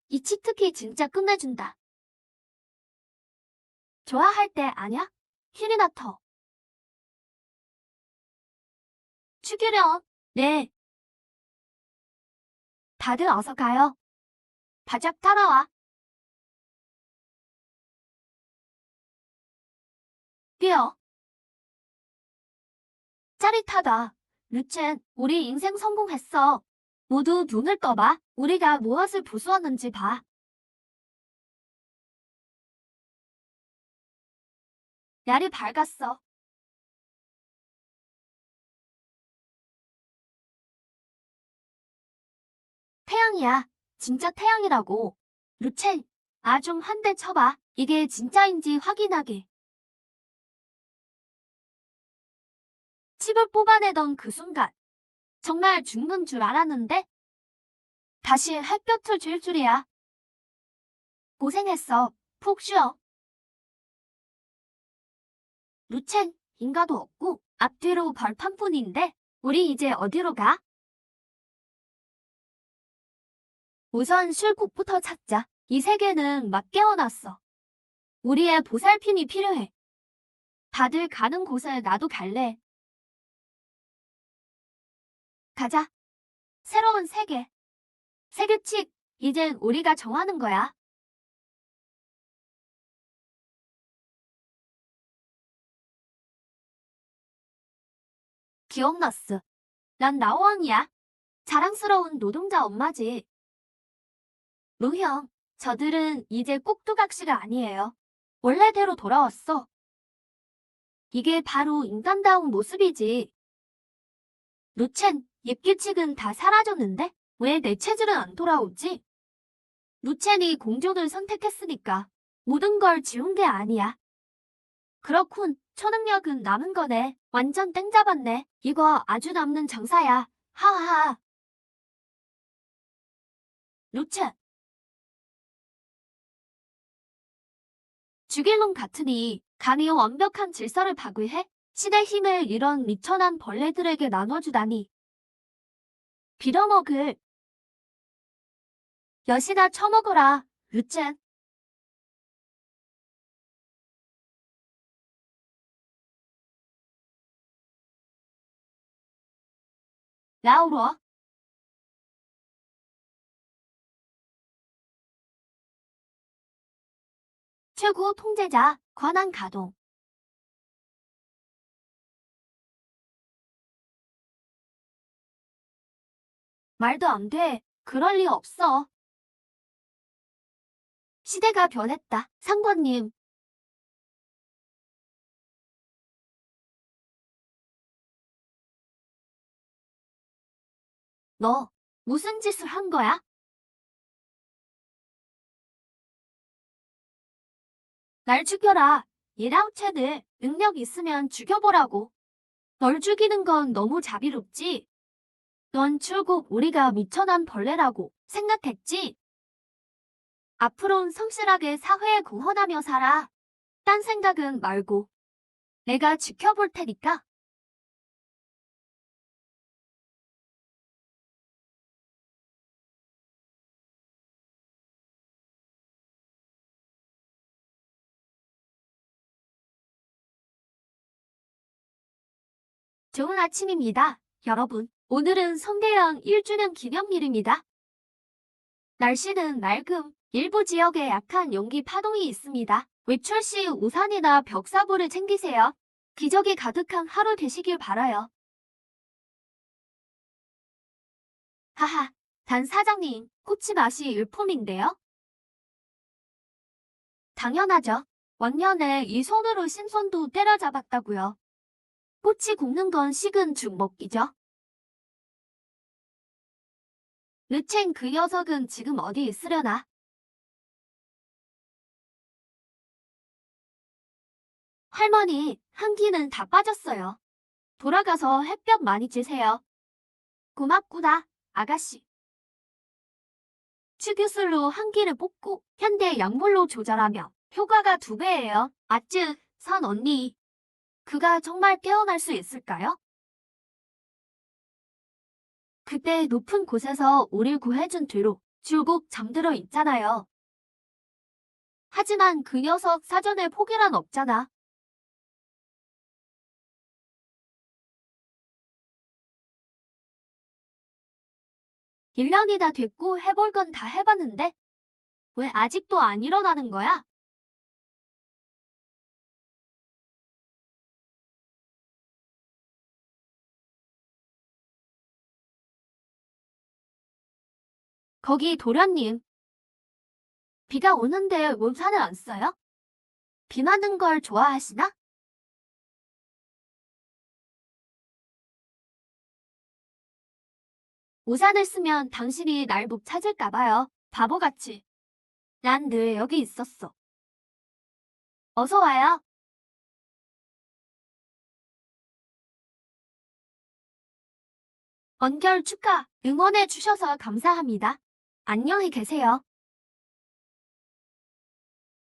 이 치트키 진짜 끝내준다. 좋아할 때 아냐? 히리나터. 죽이렴. 네. 다들 어서 가요. 바짝 따라와. 뛰어. 짜릿하다. 루첸, 우리 인생 성공했어. 모두 눈을 떠봐. 우리가 무엇을 부수었는지 봐. 날이 밝았어. 태양이야. 진짜 태양이라고. 루첸, 아 좀 한 대 쳐봐. 이게 진짜인지 확인하게. 칩을 뽑아내던 그 순간. 정말 죽는 줄 알았는데? 다시 햇볕을 쥘 줄이야. 고생했어. 푹 쉬어. 루첸, 인가도 없고 앞뒤로 벌판뿐인데 우리 이제 어디로 가? 우선 쉴 곳부터 찾자. 이 세계는 막 깨어났어. 우리의 보살핌이 필요해. 다들 가는 곳에 나도 갈래. 가자. 새로운 세계. 세계칙, 이젠 우리가 정하는 거야. 기억났어. 난 나오왕이야. 자랑스러운 노동자 엄마지. 루형, 저들은 이제 꼭두각시가 아니에요. 원래대로 돌아왔어. 이게 바로 인간다운 모습이지. 루첸, 옛규칙은 다 사라졌는데? 왜 내 체질은 안 돌아오지? 루첸이 공존을 선택했으니까 모든 걸 지운 게 아니야. 그렇군, 초능력은 남은 거네. 완전 땡 잡았네. 이거 아주 남는 장사야. 하하하. 루첸. 죽일 놈 같으니 감히 완벽한 질서를 파괴해? 신의 힘을 이런 미천한 벌레들에게 나눠주다니. 빌어먹을. 엿이나 처먹어라, 루첸. 라우러. 최고 통제자, 권한 가동. 말도 안 돼. 그럴 리 없어. 시대가 변했다. 상관님. 너 무슨 짓을 한 거야? 날 죽여라. 이라우체들 능력 있으면 죽여보라고. 널 죽이는 건 너무 자비롭지? 넌 출국 우리가 미천한 벌레라고 생각했지? 앞으론 성실하게 사회에 공헌하며 살아. 딴 생각은 말고. 내가 지켜볼 테니까. 좋은 아침입니다, 여러분. 오늘은 성대영 1주년 기념일입니다. 날씨는 맑음, 일부 지역에 약한 용기 파동이 있습니다. 외출 시 우산이나 벽사부를 챙기세요. 기적이 가득한 하루 되시길 바라요. 하하, 단 사장님, 꼬치 맛이 일품인데요? 당연하죠. 왕년에 이 손으로 신선도 때려잡았다고요. 꼬치 굽는 건 식은 죽 먹기죠. 르첸 그 녀석은 지금 어디 있으려나? 할머니, 한기는 다 빠졌어요. 돌아가서 햇볕 많이 쬐세요. 고맙구나, 아가씨. 추기술로 한기를 뽑고 현대 약물로 조절하며 효과가 2배예요. 아쯔, 선 언니. 그가 정말 깨어날 수 있을까요? 그때 높은 곳에서 우릴 구해준 뒤로 줄곧 잠들어 있잖아요. 하지만 그 녀석 사전에 포기란 없잖아. 1년이 다 됐고 해볼 건 다 해봤는데 왜 아직도 안 일어나는 거야? 거기 도련님, 비가 오는데 우산을 안 써요? 비 맞는 걸 좋아하시나? 우산을 쓰면 당신이 날 못 찾을까 봐요. 바보같이. 난 늘 여기 있었어. 어서 와요. 원결 축하, 응원해 주셔서 감사합니다. 안녕히 계세요.